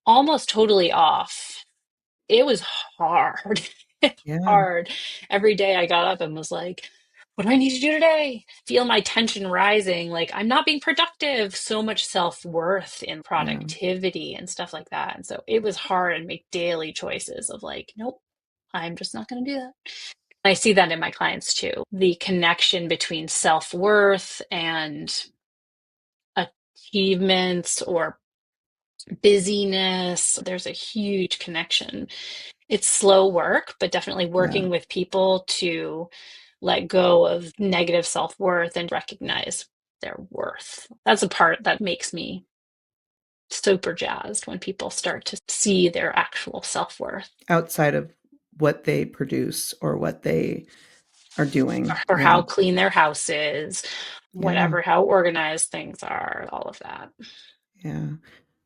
almost totally off. It was hard. Yeah, Hard. Every day I got up and was like, what do I need to do today? Feel my tension rising. Like, I'm not being productive. So much self-worth in yeah, productivity and stuff like that. And so it was hard and make daily choices of like, nope, I'm just not going to do that. I see that in my clients too. The connection between self-worth and achievements or busyness. There's a huge connection. It's slow work, but definitely Yeah, working with people to let go of negative self-worth and recognize their worth. That's a part that makes me super jazzed when people start to see their actual self-worth outside of what they produce or what they are doing. or Yeah, how clean their house is, yeah, whatever, how organized things are, all of that. yeah.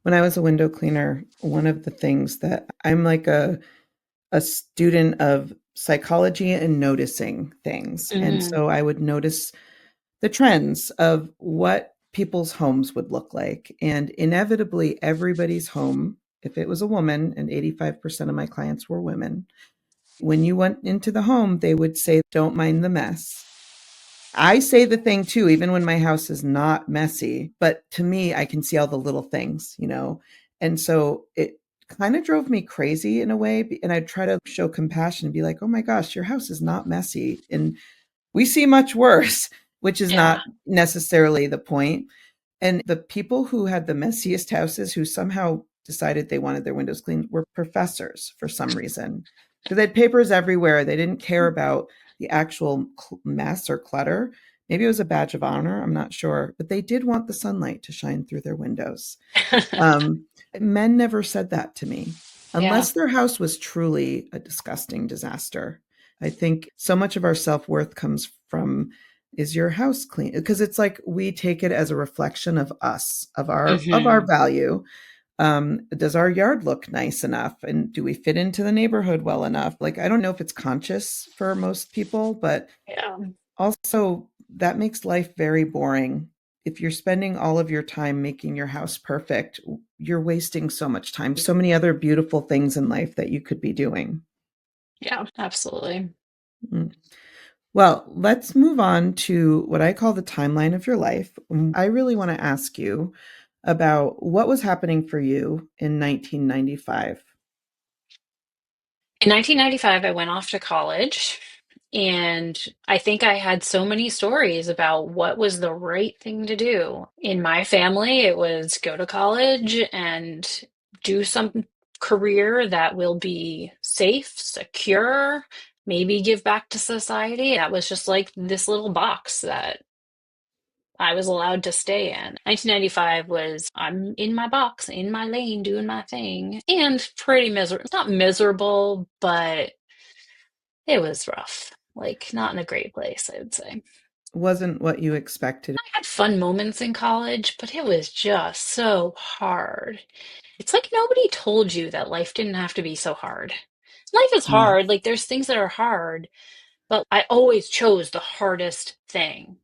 When I was a window cleaner, one of the things that I'm like a student of psychology and noticing things. And Mm, so I would notice the trends of what people's homes would look like. And inevitably, everybody's home, if it was a woman, and 85% of my clients were women, when you went into the home, they would say, don't mind the mess. I say the thing too, even when my house is not messy, but to me, I can see all the little things, you know? And so it kind of drove me crazy in a way. And I'd try to show compassion and be like, oh my gosh, your house is not messy. And we see much worse, which is yeah. not necessarily the point. And the people who had the messiest houses who somehow decided they wanted their windows cleaned were professors for some reason. Because they had papers everywhere. They didn't care about the actual mess or clutter. Maybe it was a badge of honor. I'm not sure. But they did want the sunlight to shine through their windows. Um, Men never said that to me, Yeah. unless their house was truly a disgusting disaster. I think so much of our self worth comes from, is your house clean? Because it's like we take it as a reflection of us, of our Hmm. value. Does our yard look nice enough, and do we fit into the neighborhood well enough? Like, I don't know if it's conscious for most people, but Yeah. also that makes life very boring. If you're spending all of your time making your house perfect, you're wasting so much time, so many other beautiful things in life that you could be doing. Yeah, absolutely. Mm. Well, let's move on to what I call the timeline of your life. I really want to ask you about what was happening for you in 1995. In 1995, I went off to college, and I think I had so many stories about what was the right thing to do. In my family, it was go to college and do some career that will be safe, secure, maybe give back to society. That was just like this little box that I was allowed to stay in. 1995 was I'm in my box, in my lane, doing my thing, and pretty miserable. Not miserable, but it was rough. Like, not in a great place, I would say. Wasn't what you expected. I had fun moments in college, but it was just so hard. It's like nobody told you that life didn't have to be so hard. Life is Yeah. hard. Like, there's things that are hard, but I always chose the hardest thing,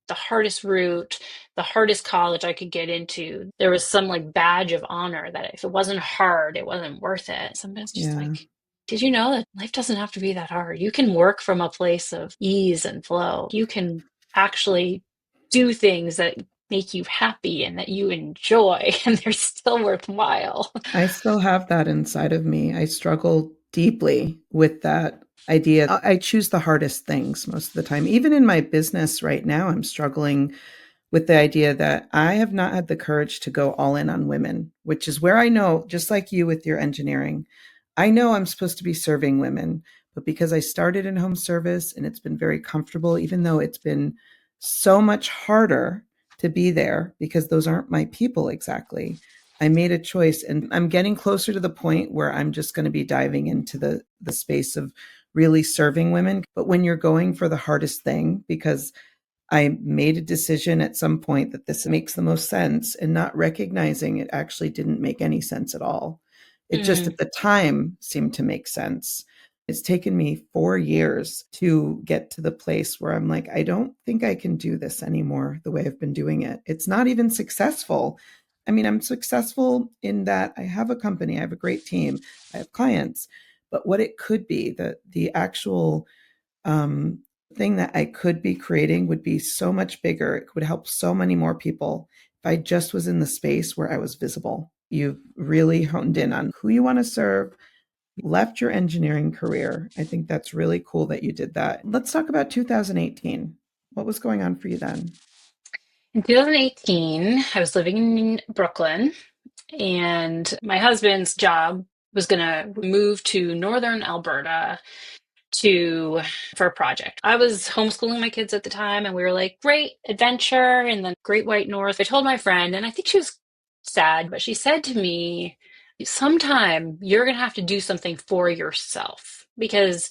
the hardest route, the hardest college I could get into. There was some like badge of honor that if it wasn't hard, it wasn't worth it. Sometimes just Yeah. like, did you know that life doesn't have to be that hard? You can work from a place of ease and flow. You can actually do things that make you happy and that you enjoy, and they're still worthwhile. I still have that inside of me. I struggle deeply with that idea. I choose the hardest things most of the time. Even in my business right now, I'm struggling with the idea that I have not had the courage to go all in on women, which is where I know, just like you with your engineering, I know I'm supposed to be serving women, but because I started in home service and it's been very comfortable, even though it's been so much harder to be there because those aren't my people exactly. I made a choice and I'm getting closer to the point where I'm just going to be diving into the space of really serving women. But when you're going for the hardest thing, because I made a decision at some point that this makes the most sense and not recognizing it actually didn't make any sense at all. It just Mm, at the time seemed to make sense. It's taken me 4 years to get to the place where I'm like, I don't think I can do this anymore the way I've been doing it. It's not even successful. I mean, I'm successful in that I have a company, I have a great team, I have clients, but what it could be, the actual um, thing that I could be creating would be so much bigger. It would help so many more people if I just was in the space where I was visible. You've really honed in on who you want to serve, left your engineering career. I think that's really cool that you did that. Let's talk about 2018. What was going on for you then? In 2018, I was living in Brooklyn, and my husband's job was going to move to northern Alberta to for a project. I was homeschooling my kids at the time, and we were like, great adventure in the Great White North. I told my friend, and I think she was sad, but she said to me, sometime you're going to have to do something for yourself because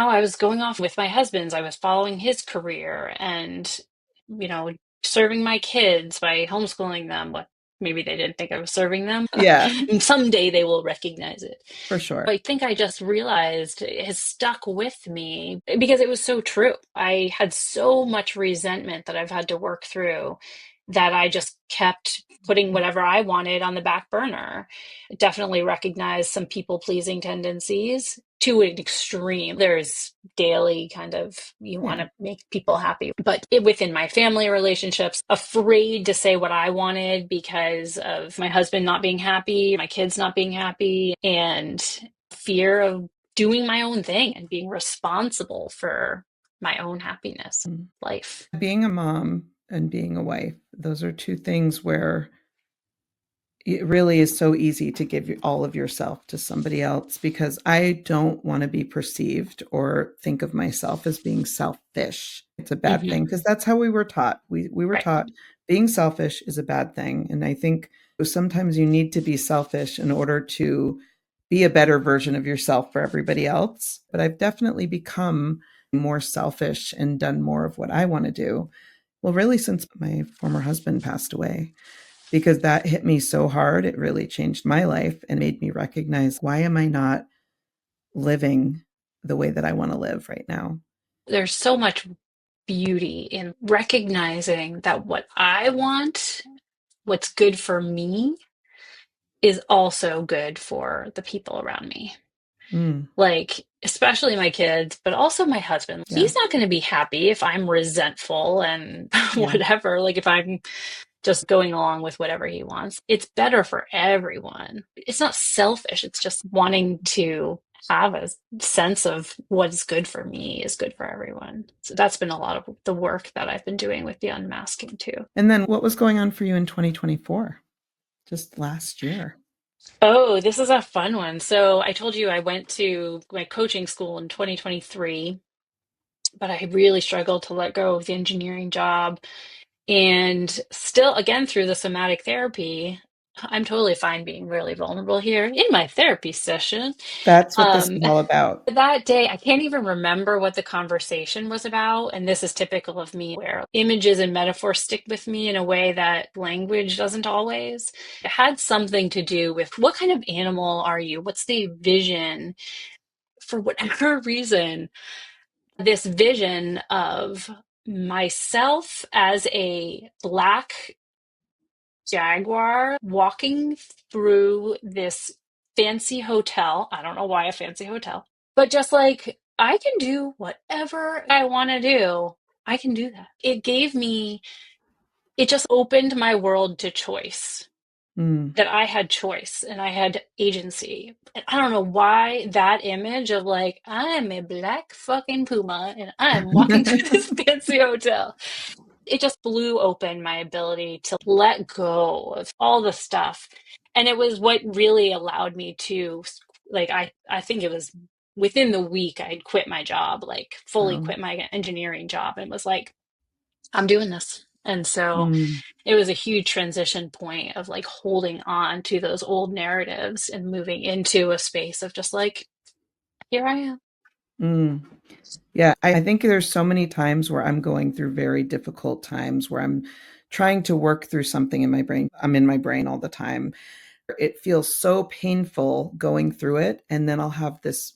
I was going off with my husband's, I was following his career and, you know, serving my kids by homeschooling them. What maybe they didn't think I was serving them. Yeah, And someday they will recognize it. for sure. I think I just realized it has stuck with me because it was so true. I had so much resentment that I've had to work through that I just kept putting whatever I wanted on the back burner. Definitely recognize some people pleasing tendencies to an extreme. There's daily kind of, you want Yeah. to make people happy, but within my family relationships, afraid to say what I wanted because of my husband not being happy, my kids not being happy, and fear of doing my own thing and being responsible for my own happiness, Mm. life. Being a mom and being a wife, those are two things where it really is so easy to give all of yourself to somebody else because I don't want to be perceived or think of myself as being selfish. It's a bad Hmm. thing because that's how we were taught. We were Right. taught being selfish is a bad thing. And I think sometimes you need to be selfish in order to be a better version of yourself for everybody else. But I've definitely become more selfish and done more of what I want to do. Well, really, since my former husband passed away, because that hit me so hard. It really changed my life and made me recognize, why am I not living the way that I want to live right now? There's so much beauty in recognizing that what I want, what's good for me, is also good for the people around me. Mm, Like, especially my kids, but also my husband. yeah. He's not going to be happy if I'm resentful and Yeah. whatever. Like, if I'm just going along with whatever he wants, it's better for everyone. It's not selfish, it's just wanting to have a sense of what's good for me is good for everyone. So that's been a lot of the work that I've been doing with the unmasking too. And then what was going on for you in 2024? Just last year. Oh, this is a fun one. So I told you I went to my coaching school in 2023, but I really struggled to let go of the engineering job. And still, again, through the somatic therapy, I'm totally fine being really vulnerable here in my therapy session. That's what this Um, is all about. that day, I can't even remember what the conversation was about. And this is typical of me, where images and metaphors stick with me in a way that language doesn't always. It had something to do with what kind of animal are you? What's the vision? For whatever reason, this vision of myself as a black jaguar walking through this fancy hotel. I don't know why a fancy hotel, but just like I can do whatever I want to do. I can do that. It just opened my world to choice, Mm. that I had choice and I had agency. And I don't know why that image of like, I am a black fucking puma and I'm walking through this fancy hotel. It just blew open my ability to let go of all the stuff. And it was what really allowed me to, like, I think it was within the week I'd quit my job, like fully Wow. quit my engineering job and was like, I'm doing this. And so Mm, it was a huge transition point of like holding on to those old narratives and moving into a space of just like, here I am. mm. Yeah, I think there's so many times where I'm going through very difficult times where I'm trying to work through something in my brain. I'm in my brain all the time. It feels so painful going through it. And then I'll have this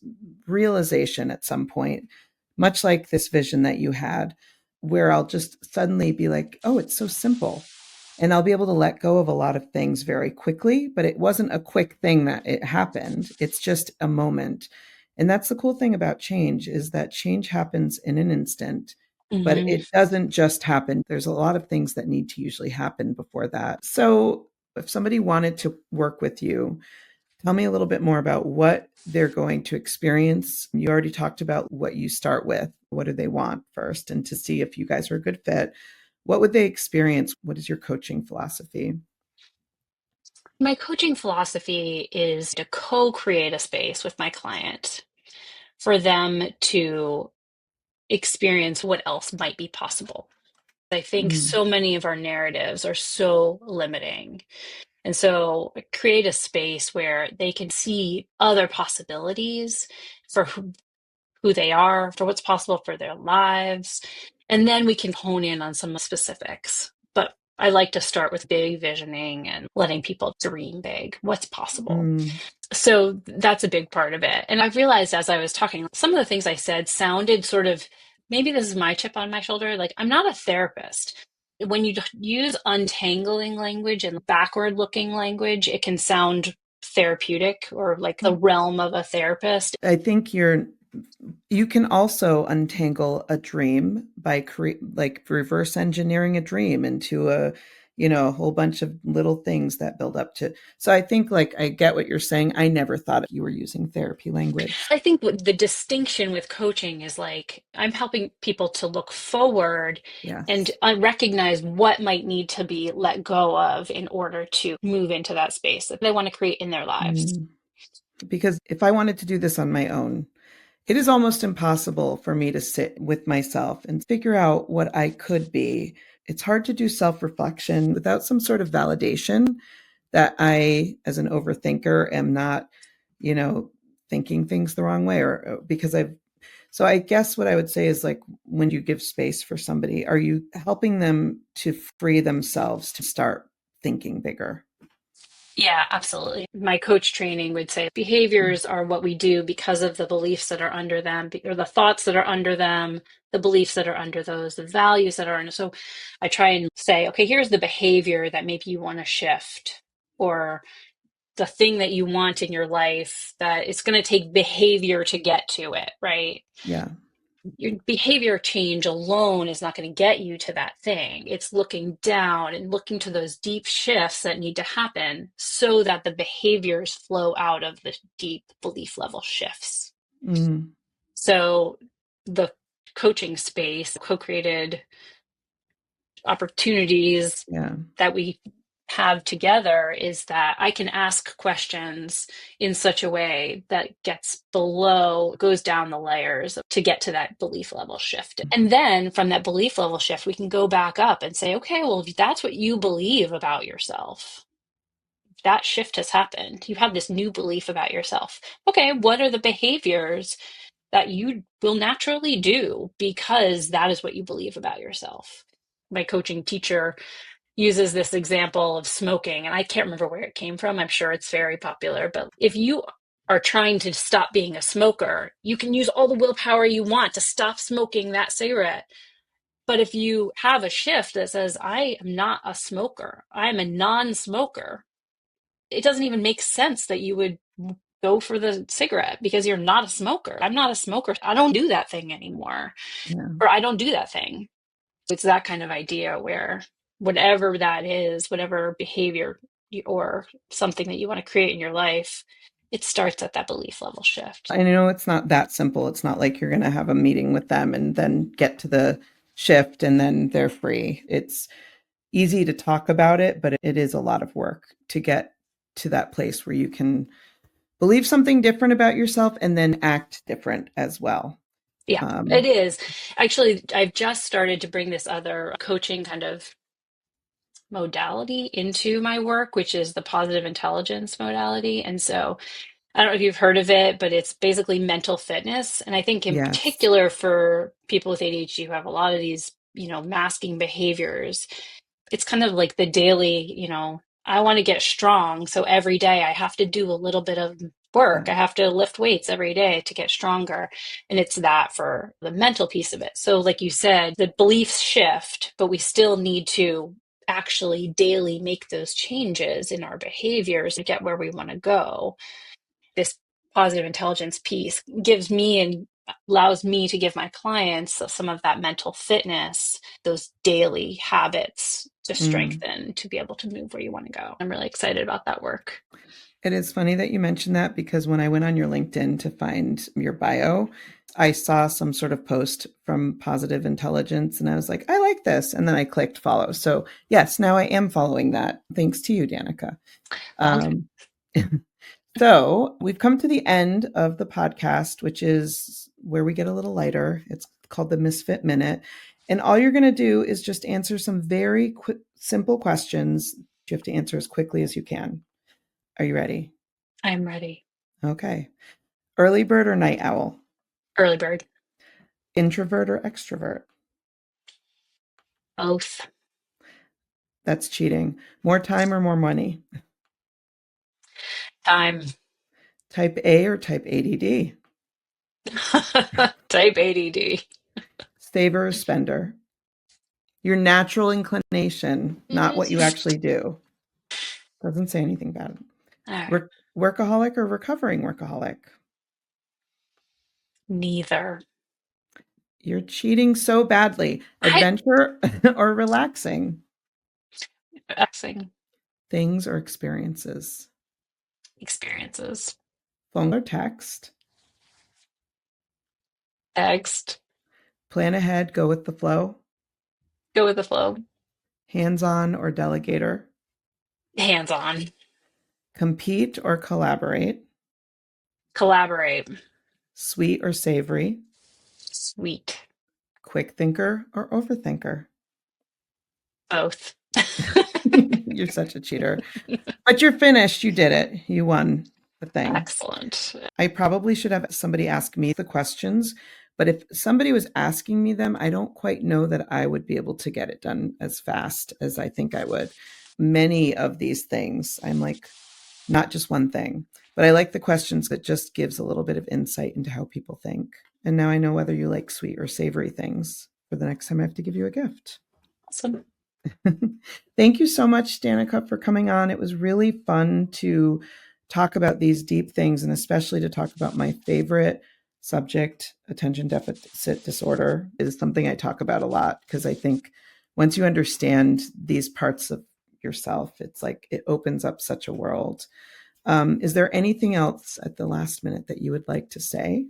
realization at some point, much like this vision that you had, where I'll just suddenly be like, oh, it's so simple. And I'll be able to let go of a lot of things very quickly, but it wasn't a quick thing that it happened. It's just a moment. And that's the cool thing about change is that change happens in an instant, but Hmm. it doesn't just happen. There's a lot of things that need to usually happen before that. So if somebody wanted to work with you, tell me a little bit more about what they're going to experience. You already talked about what you start with. What do they want first? And to see if you guys are a good fit, what would they experience? What is your coaching philosophy? My coaching philosophy is to co-create a space with my client for them to experience what else might be possible. I think Mm, so many of our narratives are so limiting. And so create a space where they can see other possibilities for who they are, for what's possible for their lives. And then we can hone in on some specifics. But I like to start with big visioning and letting people dream big, what's possible. mm. So that's a big part of it. And I've realized as I was talking, some of the things I said sounded sort of, maybe this is my chip on my shoulder. Like, I'm not a therapist. When you use untangling language and backward looking language, it can sound therapeutic or like the realm of a therapist. I think you can also untangle a dream by like reverse engineering a dream into a whole bunch of little things that build up to. So I think like I get what you're saying. I never thought you were using therapy language. I think what the distinction with coaching is like I'm helping people to look forward and Yes. recognize what might need to be let go of in order to move into that space that they want to create in their lives. Mm. Because if I wanted to do this on my own, it is almost impossible for me to sit with myself and figure out what I could be. It's hard to do self reflection without some sort of validation that I, as an overthinker, am not, you know, thinking things the wrong way or because so I guess what I would say is like when you give space for somebody, are you helping them to free themselves to start thinking bigger? Yeah, absolutely. My coach training would say behaviors are what we do because of the beliefs that are under them, or the thoughts that are under them, the beliefs that are under those, the values that are under. So I try and say, okay, here's the behavior that maybe you want to shift, or the thing that you want in your life that it's going to take behavior to get to it, right? Yeah. Your behavior change alone is not going to get you to that thing. It's looking down and looking to those deep shifts that need to happen so that the behaviors flow out of the deep belief level shifts. Mm, So the coaching space, co-created opportunities yeah. that we have together is that I can ask questions in such a way that gets below, goes down the layers to get to that belief level shift. And then from that belief level shift, we can go back up and say, okay, well, if that's what you believe about yourself, that shift has happened. You have this new belief about yourself. Okay, what are the behaviors that you will naturally do because that is what you believe about yourself? My coaching teacher uses this example of smoking, and I can't remember where it came from. I'm sure it's very popular, but if you are trying to stop being a smoker, you can use all the willpower you want to stop smoking that cigarette. But if you have a shift that says, I am not a smoker, I'm a non smoker, it doesn't even make sense that you would go for the cigarette because you're not a smoker. I'm not a smoker. I don't do that thing anymore, Yeah. or I don't do that thing. It's that kind of idea where whatever that is, whatever behavior or something that you want to create in your life, it starts at that belief level shift. I know it's not that simple. It's not like you're going to have a meeting with them and then get to the shift and then they're free. It's easy to talk about it, but it is a lot of work to get to that place where you can believe something different about yourself and then act different as well. Yeah, it Um, is. Actually, I've just started to bring this other coaching kind of modality into my work, which is the positive intelligence modality. And so I don't know if you've heard of it, but it's basically mental fitness. And I think in yes. particular for people with ADHD who have a lot of these, masking behaviors, it's kind of like the daily, I want to get strong. So every day I have to do a little bit of Yeah. work. I have to lift weights every day to get stronger. And it's that for the mental piece of it. So, like you said, the beliefs shift, but we still need to actually daily make those changes in our behaviors to get where we want to go. This positive intelligence piece gives me and allows me to give my clients some of that mental fitness, those daily habits to Mm. strengthen to be able to move where you want to go. I'm really excited about that work. It is funny that you mentioned that because when I went on your LinkedIn to find your bio, I saw some sort of post from Positive Intelligence and I was like, I like this. And then I clicked follow. So, yes, now I am following that. Thanks to you, Danica. Well, Um, so, we've come to the end of the podcast, which is where we get a little lighter. It's called the Misfit Minute. And all you're going to do is just answer some very quick, simple questions. You have to answer as quickly as you can. Are you ready? I'm ready. Okay. Early bird or night owl? Early bird. Introvert or extrovert? Both. That's cheating. More time or more money? Time. Type A or type ADD? Type ADD. Saver or spender? Your natural inclination, not what you actually do. Doesn't say anything bad. All right. Workaholic or recovering workaholic? Neither. You're cheating so badly. I Adventure or relaxing? Xing Things or experiences? experiences. Phone or text? Text. Plan ahead, go with the flow? Go with the flow. Hands on or delegator? Hands on. Compete or collaborate? Collaborate. Sweet or savory? Sweet. Quick thinker or overthinker? Both. You're such a cheater. But you're finished. You did it. You won the thing. Excellent. I probably should have somebody ask me the questions, but if somebody was asking me them, I don't quite know that I would be able to get it done as fast as I think I would. Many of these things, I'm like, not just one thing, but I like the questions that just gives a little bit of insight into how people think. And now I know whether you like sweet or savory things for the next time I have to give you a gift. Awesome. Thank you so much, Danica, for coming on. It was really fun to talk about these deep things and especially to talk about my favorite subject, attention deficit disorder, is something I talk about a lot because I think once you understand these parts of yourself, it's like it opens up such a world. Is there anything else at the last minute that you would like to say?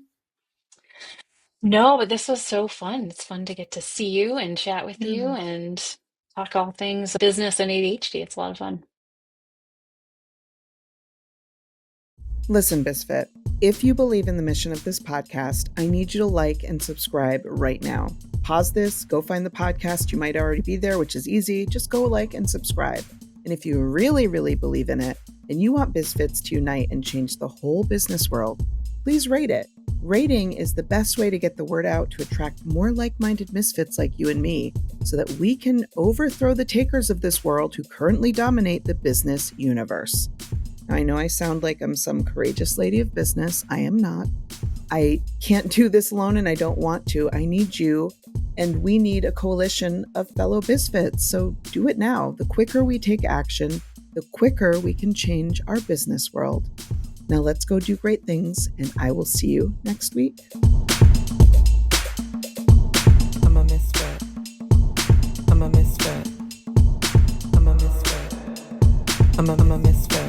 No, but this was so fun. It's fun to get to see you and chat with you Yeah. and talk all things business and ADHD. It's a lot of fun. Listen, Bizfit, if you believe in the mission of this podcast, I need you to like and subscribe right now. Pause this, go find the podcast. You might already be there, which is easy. Just go like and subscribe. And if you really, really believe in it and you want Bizfits to unite and change the whole business world, please rate it. Rating is the best way to get the word out to attract more like-minded misfits like you and me so that we can overthrow the takers of this world who currently dominate the business universe. Now, I know I sound like I'm some courageous lady of business. I am not. I can't do this alone and I don't want to. I need you, and we need a coalition of fellow Bizfits. So do it now. The quicker we take action, the quicker we can change our business world. Now let's go do great things, and I will see you next week. I'm a misfit. I'm a misfit. I'm a misfit. I'm a misfit.